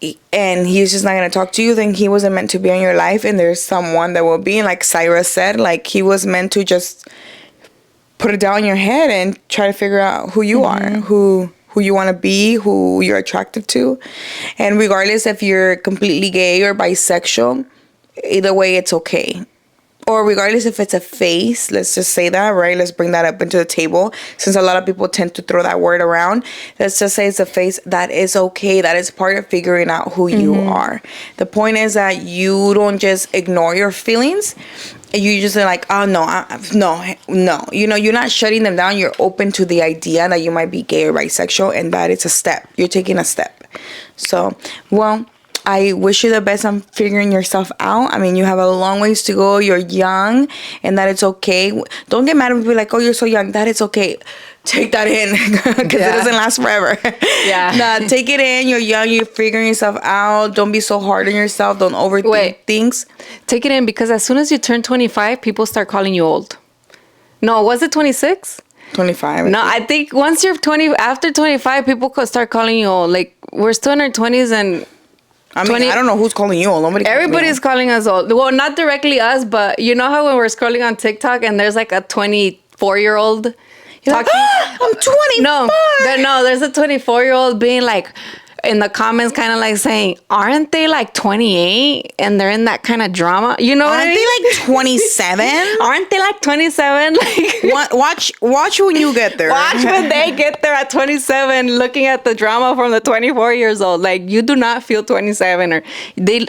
he's just not going to talk to you, then he wasn't meant to be in your life, and there's someone that will be. And like Cyrus said, like, he was meant to just put it down in your head and try to figure out who you are, who you want to be, who you're attracted to. And regardless if you're completely gay or bisexual, either way, it's okay. Or regardless if it's a phase, let's just say that, right? Let's bring that up into the table, since a lot of people tend to throw that word around. Let's just say it's a phase. That is okay. That is part of figuring out who you are. The point is that you don't just ignore your feelings, and you just are like, oh no, no. You know, you're not shutting them down. You're open to the idea that you might be gay or bisexual, and that it's a step. You're taking a step. So, well, I wish you the best on figuring yourself out. I mean, you have a long ways to go. You're young, and that it's okay. Don't get mad at people like, oh, you're so young. That it's okay. Take that in, because it doesn't last forever. Yeah. Nah, take it in. You're young. You're figuring yourself out. Don't be so hard on yourself. Don't overthink things. Take it in, because as soon as you turn 25, people start calling you old. No, was it 26? 25. No, I think once you're 20, after 25, people could start calling you old. Like, we're still in our 20s, and I mean, I don't know who's calling you old. Everybody's calling us old. Well, not directly us, but you know how when we're scrolling on TikTok and there's like a 24-year-old talking? Like, I'm 24. No, there's a 24-year-old being like, in the comments, kind of like saying, aren't they like 28? And they're in that kind of drama. You know what I mean? Aren't they like 27? Aren't they like 27? Like, watch when you get there. Watch when they get there at 27, looking at the drama from the 24 years old. Like, you do not feel 27, or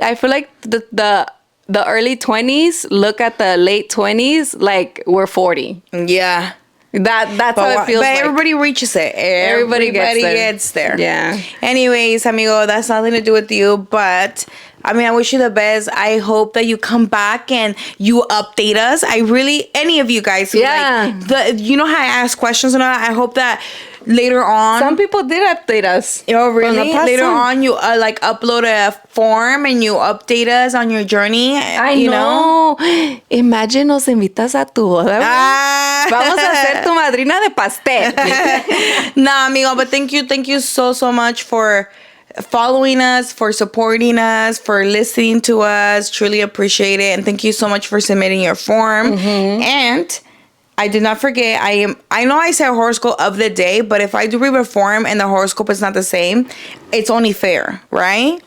I feel like the early 20s look at the late 20s like we're 40. Yeah. That's how it feels. But like. everybody reaches it. Everybody gets there. Yeah. Anyways, amigo, that's nothing to do with you. But I mean, I wish you the best. I hope that you come back and you update us. Any of you guys who you know how I ask questions and all that. I hope that later on, some people did update us. Oh, really? Later on, you like upload a form and you update us on your journey. You know? Imagine nos invitas a tu boda. Vamos a ser tu madrina de pastel. Nah, amigo, but thank you so much for following us, for supporting us, for listening to us. Truly appreciate it, and thank you so much for submitting your form. And I did not forget. I know I said horoscope of the day, but if I do read a form and the horoscope is not the same, it's only fair, right?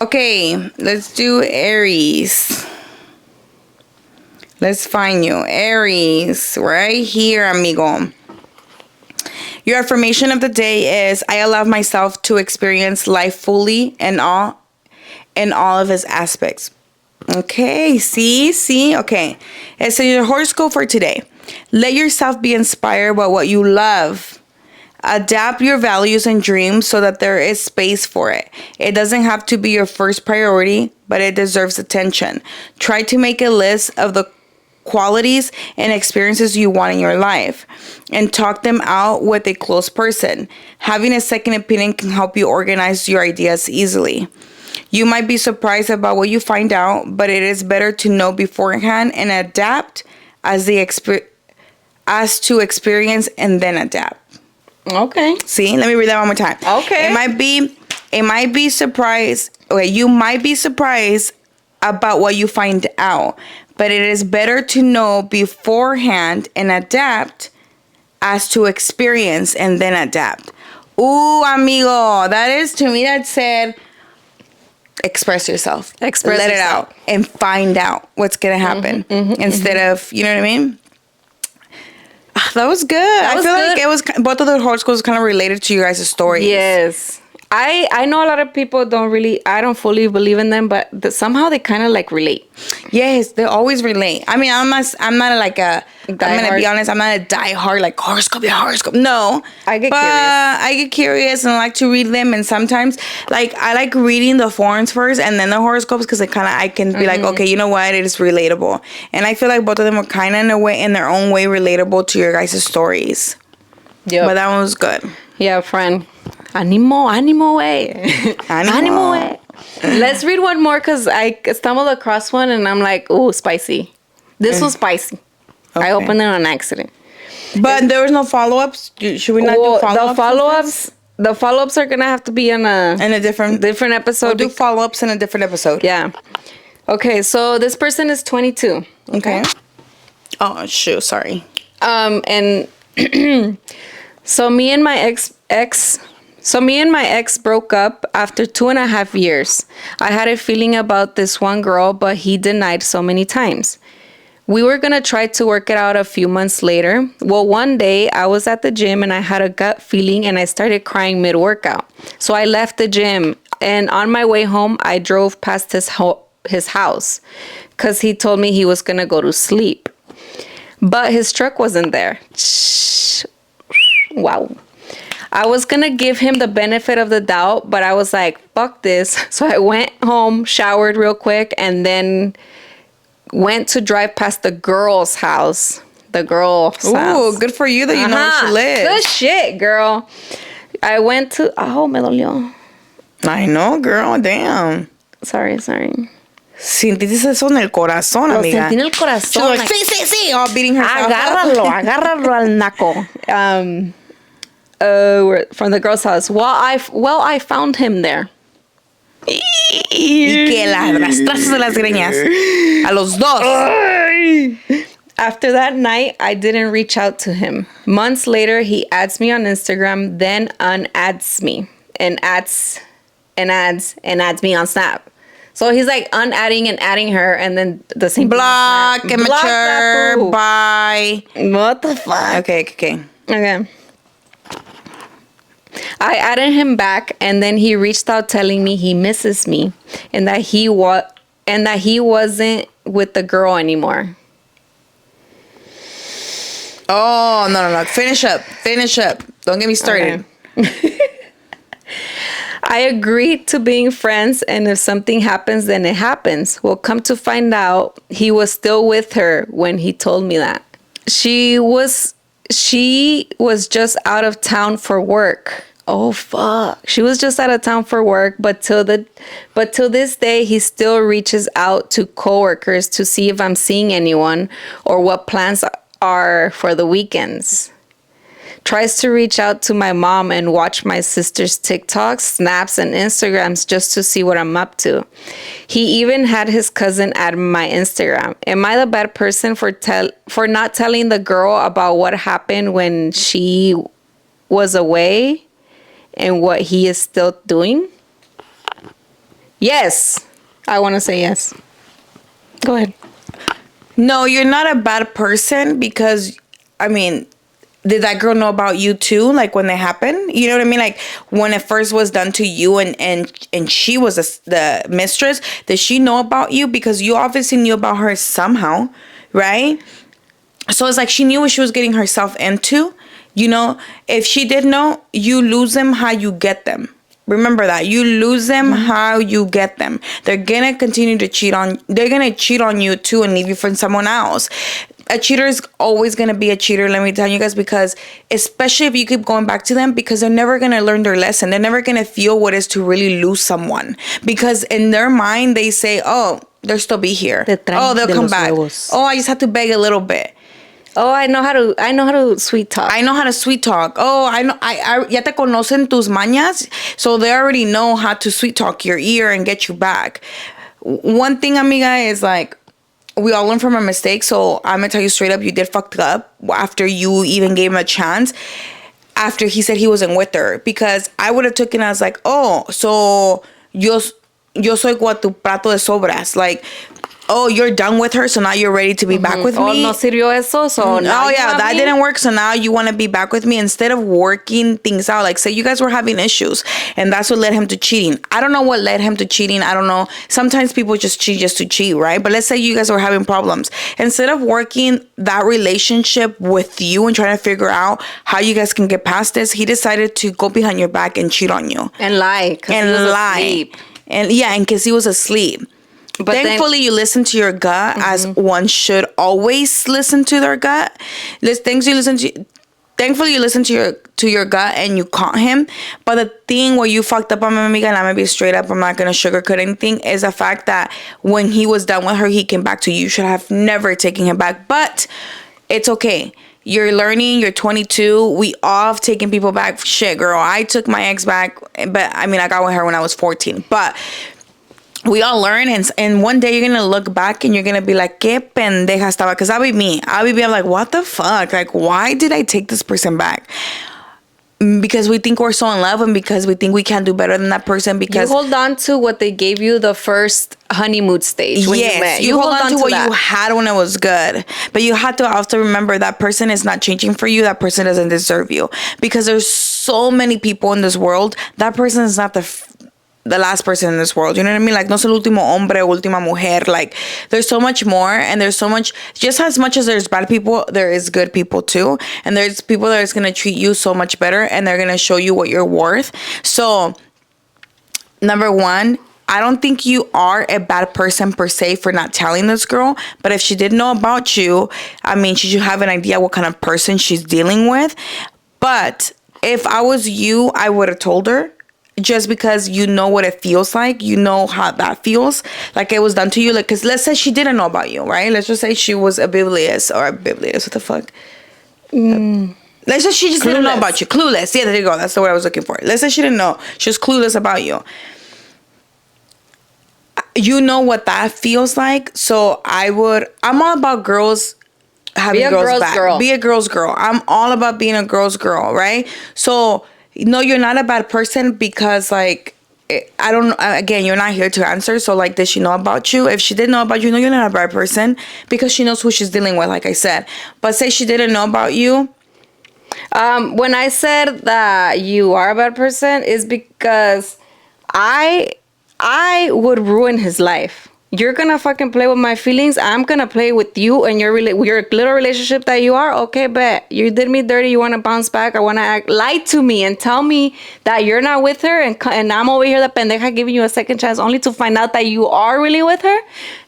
Okay, let's do Aries. Let's find you, Aries, right here, amigo. Your affirmation of the day is, I allow myself to experience life fully in all of its aspects. Okay, see? Okay. And so your horoscope for today. Let yourself be inspired by what you love. Adapt your values and dreams so that there is space for it. It doesn't have to be your first priority, but it deserves attention. Try to make a list of the qualities and experiences you want in your life and talk them out with a close person. Having a second opinion can help you organize your ideas easily. You might be surprised about what you find out, but it is better to know beforehand and adapt as to experience and then adapt. Okay. See, let me read that one more time. Okay. It might be surprised. Okay, you might be surprised about what you find out, but it is better to know beforehand and adapt as to experience and then adapt. Ooh, amigo, that is, to me, that said, express yourself. Let it out and find out what's going to happen instead of, you know what I mean? That was good. I feel like it was, both of the horoscopes kind of related to you guys' stories. Yes. I know a lot of people I don't fully believe in them, but sommehow they kind of like relate. Yes, they always relate. I mean, I'm not like I'm going to be honest, I'm not a diehard like horoscope. No. I get curious and I like to read them, and sometimes like I like reading the forums first and then the horoscopes, because I can be like, okay, you know what? It is relatable. And I feel like both of them were kind of in their own way relatable to your guys' stories. Yeah. But that one was good. Yeah, friend. Animo, way. Animo, way. Let's read one more, because I stumbled across one and I'm like, ooh, spicy. This was spicy. Okay. I opened it on accident. But there was no follow-ups? Should we not do follow-ups? The follow-ups are going to have to be in a different episode. We'll do follow-ups in a different episode. Yeah. Okay, so this person is 22. Okay. Oh, shoot. Sorry. And so me and my ex broke up after 2.5 years. I had a feeling about this one girl, but he denied so many times. We were going to try to work it out a few months later. Well, one day I was at the gym and I had a gut feeling and I started crying mid-workout. So I left the gym, and on my way home, I drove past his his house because he told me he was going to go to sleep. But his truck wasn't there. Wow. I was going to give him the benefit of the doubt, but I was like, fuck this. So I went home, showered real quick, and then went to drive past the girl's house. The girl's house. Ooh, good for you that you know where she lives. Good shit, girl. I went to... Oh, me dolió. I know, girl. Damn. Sorry. Sentiste eso en el corazón, Lo amiga. sentí en el corazón. She was like, like, sí. All beating herself agárralo al naco. From the girl's house. Well, I found him there. Y que las arrastraste de las greñas. A los dos. After that night, I didn't reach out to him. Months later, he adds me on Instagram, then unadds me and adds me on Snap. So he's like unadding and adding her, and then the same Block, immature, bye. What the fuck? Okay. I added him back, and then he reached out telling me he misses me and that he wasn't with the girl anymore. Oh, no. Finish up. Don't get me started. Okay. I agreed to being friends, and if something happens, then it happens. Well, come to find out, he was still with her when he told me that. She was just out of town for work. Oh, fuck. She was just out of town for work, but till this day, he still reaches out to coworkers to see if I'm seeing anyone or what plans are for the weekends. Tries to reach out to my mom and watch my sister's TikToks, Snaps, and Instagrams just to see what I'm up to. He even had his cousin add my Instagram. Am I the bad person for not telling the girl about what happened when she was away and what he is still doing? Yes. I want to say yes. Go ahead. No, you're not a bad person because, I mean, did that girl know about you too? Like when they happened? You know what I mean? Like when it first was done to you and she was the mistress, did she know about you? Because you obviously knew about her somehow, right? So it's like she knew what she was getting herself into. You know, if she did know, you lose them how you get them. Remember that. You lose them how you get them. They're going to continue to cheat on. They're going to cheat on you too and leave you for someone else. A cheater is always going to be a cheater, let me tell you guys, because especially if you keep going back to them, because they're never going to learn their lesson. They're never going to feel what it is to really lose someone. Because in their mind, they say, oh, they'll still be here. Oh, they'll come back. Huevos. Oh, I just have to beg a little bit. Oh, I know how to sweet talk. I know how to sweet talk. Oh, I know. I ya te conocen tus mañas, so they already know how to sweet talk your ear and get you back. One thing, amiga, is like we all learn from our mistakes. So I'm gonna tell you straight up, you did fucked up after you even gave him a chance. After he said he wasn't with her, because I would have taken it as like, oh, so yo soy como tu plato de sobras, like. Oh, you're done with her, so now you're ready to be back with me. Oh, no sirvió eso, so now oh yeah, that didn't work, so now you want to be back with me instead of working things out. Like, say you guys were having issues, and that's what led him to cheating. I don't know what led him to cheating. I don't know. Sometimes people just cheat just to cheat, right? But let's say you guys were having problems. Instead of working that relationship with you and trying to figure out how you guys can get past this, he decided to go behind your back and cheat on you. And lie. And lie. Asleep. And yeah, and because he was asleep. But thankfully, you listen to your gut, as one should always listen to their gut. Thankfully, you listen to your gut and you caught him. But the thing where you fucked up on my amiga, and I'm gonna be straight up, I'm not gonna sugarcoat anything, is the fact that when he was done with her, he came back to you. You should have never taken him back. But it's okay. You're learning. You're 22. We all have taken people back. Shit, girl. I took my ex back, but I mean, I got with her when I was 14. But we all learn, and one day you're gonna look back and you're gonna be like, "Qué pendeja estaba?" Because that'll be me. I'm like, "What the fuck? Like, why did I take this person back?" Because we think we're so in love, and because we think we can't do better than that person. Because you hold on to what they gave you the first honeymoon stage when you met. You hold on to what you had when it was good. But you have to also remember that person is not changing for you. That person doesn't deserve you. Because there's so many people in this world. That person is not the last person in this world. You know what I mean? Like, no es el último hombre, última mujer. Like, there's so much more, and there's so much, just as much as there's bad people, there is good people too. And there's people that is going to treat you so much better, and they're going to show you what you're worth. So, number one, I don't think you are a bad person per se for not telling this girl. But if she did know about you, I mean, she should have an idea what kind of person she's dealing with. But if I was you, I would have told her. Just because you know what it feels like. You know how that feels. Like it was done to you. Like, because let's say she didn't know about you, right? Let's just say she was oblivious. What the fuck? Let's say she just didn't know about you. Clueless. Yeah, there you go. That's the word I was looking for. Let's say she didn't know. She was clueless about you. You know what that feels like. So I'm all about girls having girls back. Girl. Be a girl's girl. I'm all about being a girl's girl, right? So, no, you're not a bad person because, like, I don't, again, you're not here to answer. So, like, did she know about you? If she did know about you, no, you're not a bad person because she knows who she's dealing with, like I said. But say she didn't know about you. When I said that you are a bad person is because I would ruin his life. You're gonna fucking play with my feelings. I'm gonna play with you and your little relationship that you are. Okay, bet you did me dirty. You want to bounce back? I want to lie to me and tell me that you're not with her, and I'm over here, the pendeja, giving you a second chance, only to find out that you are really with her.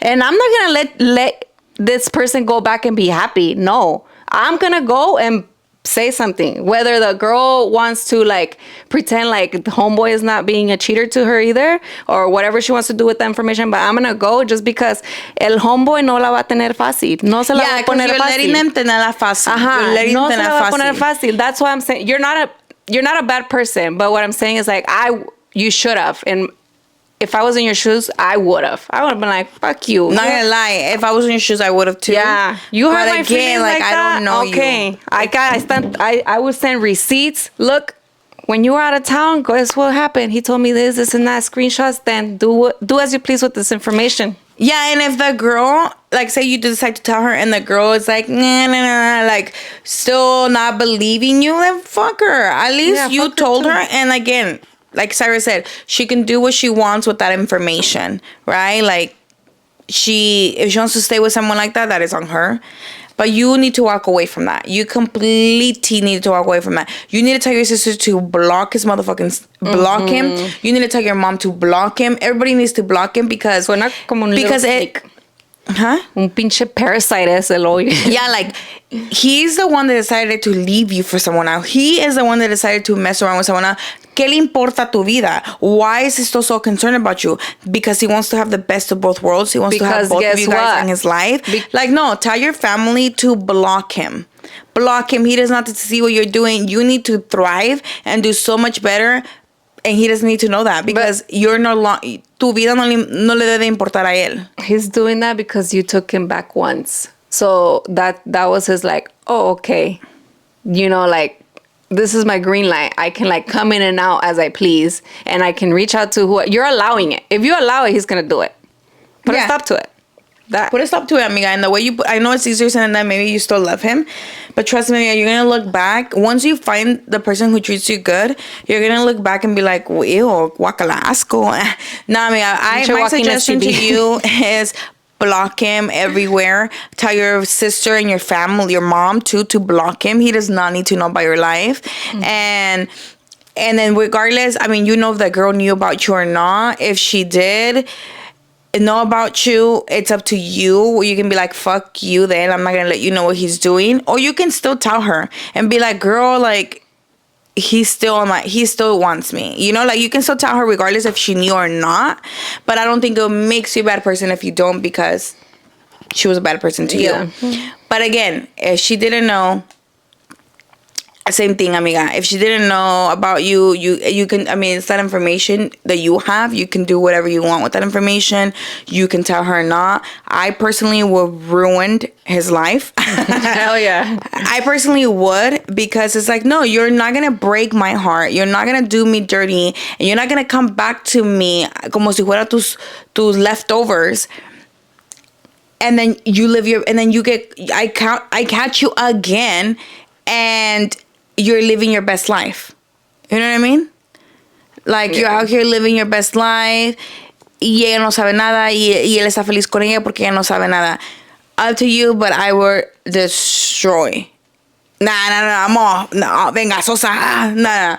And I'm not gonna let this person go back and be happy. No, I'm gonna go and say something, whether the girl wants to like pretend like the homeboy is not being a cheater to her either, or whatever she wants to do with the information. But I'm gonna go just because el homeboy no la va a tener fácil. No se la va a poner you're fácil. Letting them tenerla fácil. Ajá, no se la va a poner fácil. That's why I'm saying you're not a bad person. But what I'm saying is like you should have. And if I was in your shoes, I would have. I would have been like, fuck you. Not gonna lie. If I was in your shoes, I would have too. Yeah. You hurt my feelings like I that? don't know okay. you. I would send receipts. Look, when you were out of town, guess what happened? He told me this, and that. Screenshots. Then do as you please with this information. Yeah, and if the girl, like, say you decide to tell her, and the girl is like, nah, like, still not believing you, then fuck her. At least you told her, and again, like Cyrus said, she can do what she wants with that information, right? Like, if she wants to stay with someone like that, that is on her. But you need to walk away from that. You completely need to walk away from that. You need to tell your sister to block his motherfucking... Block him. You need to tell your mom to block him. Everybody needs to block him because... Suena como un little snake. Huh? Un pinche parasite ese el hoyo. Yeah, like, he's the one that decided to leave you for someone else. He is the one that decided to mess around with someone else. ¿Qué le importa tu vida? Why is he still so concerned about you? Because he wants to have the best of both worlds. He wants to have both of you guys in his life. Like, no, tell your family to block him. Block him. He does not need to see what you're doing. You need to thrive and do so much better. And he doesn't need to know that because you're no longer... Tu vida no le debe importar a él. He's doing that because you took him back once. So that was his like, oh, okay. You know, like, this is my green light. I can like come in and out as I please. And I can reach out to who... You're allowing it. If you allow it, he's going to do it. Put a stop to it. Put a stop to it, amiga. And the way you... I know it's easier said than that. Maybe you still love him. But trust me, amiga, you're going to look back. Once you find the person who treats you good, you're going to look back and be like, ew, guacala, asco. Nah, amiga, my suggestion to you is block him everywhere. Tell your sister and your family, your mom too, to block him. He does not need to know about your life. And then regardless, I mean, you know if the girl knew about you or not. If she did... know about you, it's up to you. You can be like, fuck you then, I'm not gonna let you know what he's doing. Or you can still tell her and be like, girl, like, he still wants me, you know, like, you can still tell her regardless if she knew or not. But I don't think it makes you a bad person if you don't, because she was a bad person to you. But again, if she didn't know, same thing, amiga. If she didn't know about you, you can, I mean, it's that information that you have. You can do whatever you want with that information. You can tell her not. I personally would ruined his life. Hell yeah. I personally would, because it's like, no, you're not going to break my heart. You're not going to do me dirty. And you're not going to come back to me como si fuera tus leftovers. And then you live and then you get, I catch you again, and you're living your best life. You know what I mean? Like, you're out here living your best life y ella no sabe nada y él está feliz con ella porque ella no sabe nada. Up to you, but I would destroy. I'm all, vengazosa. Nah.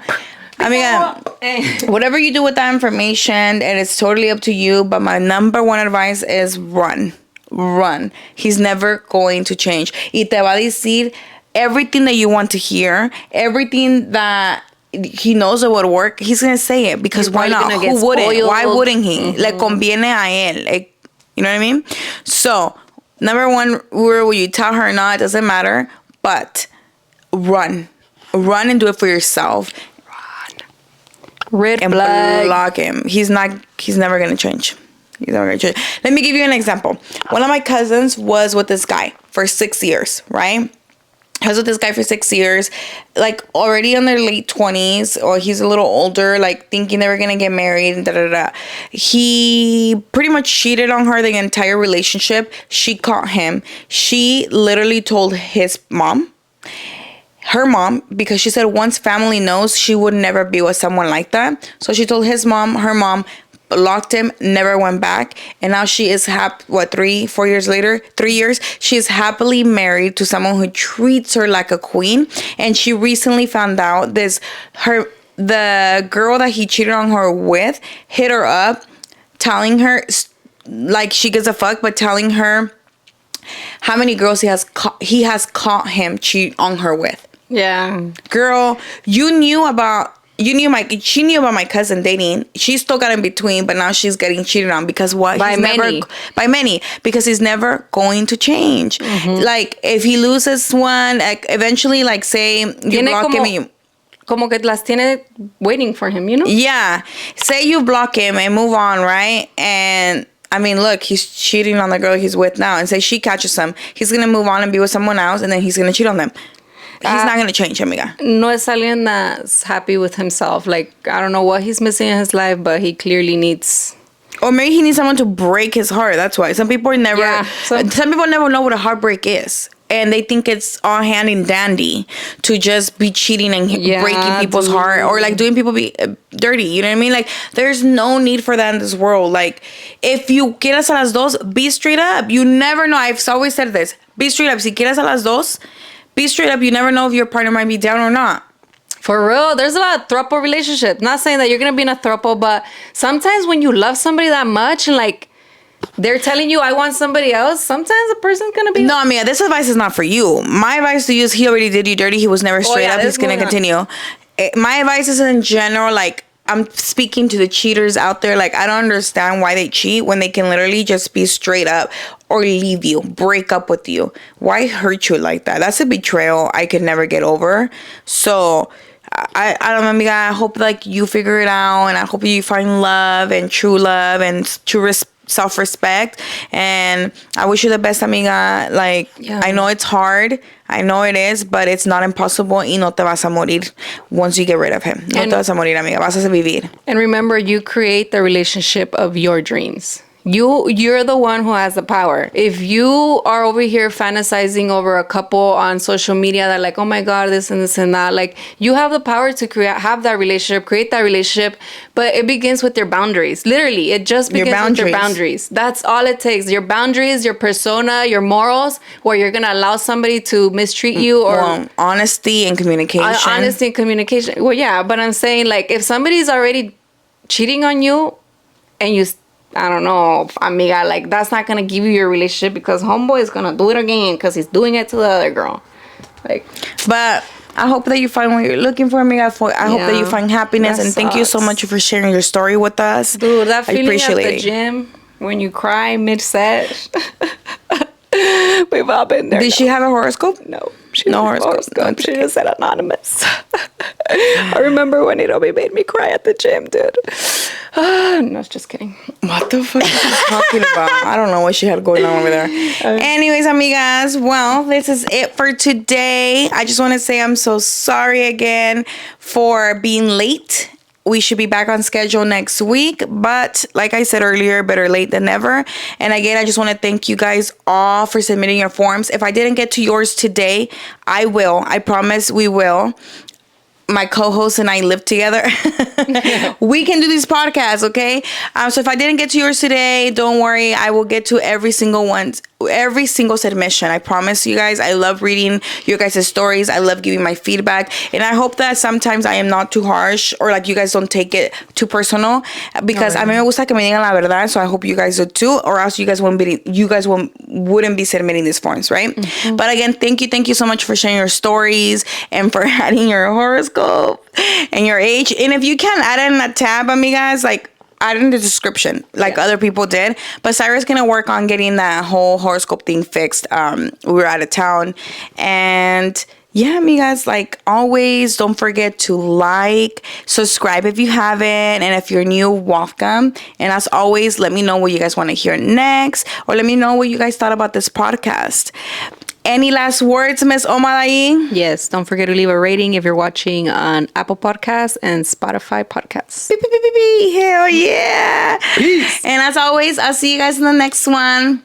Amiga, whatever you do with that information, and it's totally up to you, but my number one advice is run. Run. He's never going to change. Y te va a decir everything that you want to hear, everything that he knows it would work. He's going to say it because why not? Who wouldn't? Why wouldn't he? Le conviene a él. Like, you know what I mean? So, number one rule, will you tell her or not, it doesn't matter, but run. Run and do it for yourself. Red and flag. Block him. He's never gonna change. He's never gonna change. Let me give you an example. One of my cousins was with this guy for 6 years, right? I was with this guy for 6 years, like already in their late 20s, or he's a little older, like thinking they were gonna get married and da-da-da. He pretty much cheated on her the entire relationship. She caught him. She literally told his mom, her mom, because she said once family knows, she would never be with someone like that. So she told his mom, her mom, blocked him, never went back, and now she is 3 years later, 3 years, she is happily married to someone who treats her like a queen. And she recently found out the girl that he cheated on her with hit her up, telling her like she gives a fuck, but telling her how many girls he has caught him cheat on her with. Yeah. Girl, she knew about my cousin dating. She still got in between, but now she's getting cheated on because what? By many. Because he's never going to change. Mm-hmm. Like, if he loses one, like, eventually, like, say you block him. Como que las tiene waiting for him, you know? Yeah. Say you block him and move on, right? And I mean, look, he's cheating on the girl he's with now. And say she catches him, he's going to move on and be with someone else, and then he's going to cheat on them. He's not going to change, amiga. No es alguien that's happy with himself. Like, I don't know what he's missing in his life, but he clearly needs... Or maybe he needs someone to break his heart. That's why. Some people never... Yeah, some people never know what a heartbreak is. And they think it's all handy and dandy to just be cheating and breaking people's heart. Or, like, doing people be dirty. You know what I mean? Like, there's no need for that in this world. Like, if you quieres a las dos, be straight up. You never know. I've always said this. Be straight up. Si quieres a las dos... Be straight up. You never know if your partner might be down or not. For real. There's a lot of throuple relationships. Not saying that you're going to be in a throuple, but sometimes when you love somebody that much and like they're telling you, I want somebody else, sometimes a person's going to be... No, I mean, this advice is not for you. My advice to you is he already did you dirty. He was never straight up. He's going to continue. My advice is in general, like, I'm speaking to the cheaters out there. Like, I don't understand why they cheat when they can literally just be straight up or leave you, break up with you. Why hurt you like that? That's a betrayal I could never get over. So I don't know, amiga. I hope like you figure it out, and I hope you find love and true self-respect. And I wish you the best, amiga. Like, I know it's hard. I know it is, but it's not impossible. Y no te vas a morir once you get rid of him. No te vas a morir, amiga. Vas a vivir. And remember, you create the relationship of your dreams. You're the one who has the power. If you are over here fantasizing over a couple on social media that like, oh my God, this and that, like you have the power to create that relationship, but it begins with your boundaries. Literally, it just begins with your boundaries. That's all it takes. Your boundaries, your persona, your morals, where you're gonna allow somebody to mistreat you, or honesty and communication. Well, yeah, but I'm saying like if somebody's already cheating on you and you, I don't know, amiga, like that's not gonna give you your relationship, because homeboy is gonna do it again because he's doing it to the other girl. Like, but I hope that you find what you're looking for, amiga. I hope that you find happiness, and thank you so much for sharing your story with us. Dude, that feeling at the gym when you cry mid-set. We've all been there. Did she have a horoscope? No. No horoscope. She just said anonymous. I remember when Iromy made me cry at the gym, dude. No, just kidding. What the fuck are you talking about? I don't know what she had going on over there. Anyways, amigas, well, this is it for today. I just want to say I'm so sorry again for being late. We should be back on schedule next week, but like I said earlier, better late than never. And again, I just want to thank you guys all for submitting your forms. If I didn't get to yours today, I will. I promise we will. my co-host and I live together, we can do these podcasts, okay? So if I didn't get to yours today, don't worry. I will get to every single submission. I promise you guys. I love reading your guys' stories. I love giving my feedback. And I hope that sometimes I am not too harsh or like you guys don't take it too personal, because a mí me gusta que me digan la verdad. So I hope you guys do too, or else you guys wouldn't be submitting these forms, right? Mm-hmm. But again, thank you so much for sharing your stories and for adding your horoscope and your age. And if you can add it in a tab, amigas, like add in the description like other people did. But Cyrus gonna work on getting that whole horoscope thing fixed. We were out of town, and yeah, amigas, like always, don't forget to like, subscribe if you haven't, and if you're new, welcome. And as always, let me know what you guys want to hear next, or let me know what you guys thought about this podcast. Any last words, Miss ohmadahi? Yes, don't forget to leave a rating if you're watching on Apple Podcasts and Spotify Podcasts. Beep, beep, beep, beep, beep. Hell yeah. Peace. And as always, I'll see you guys in the next one.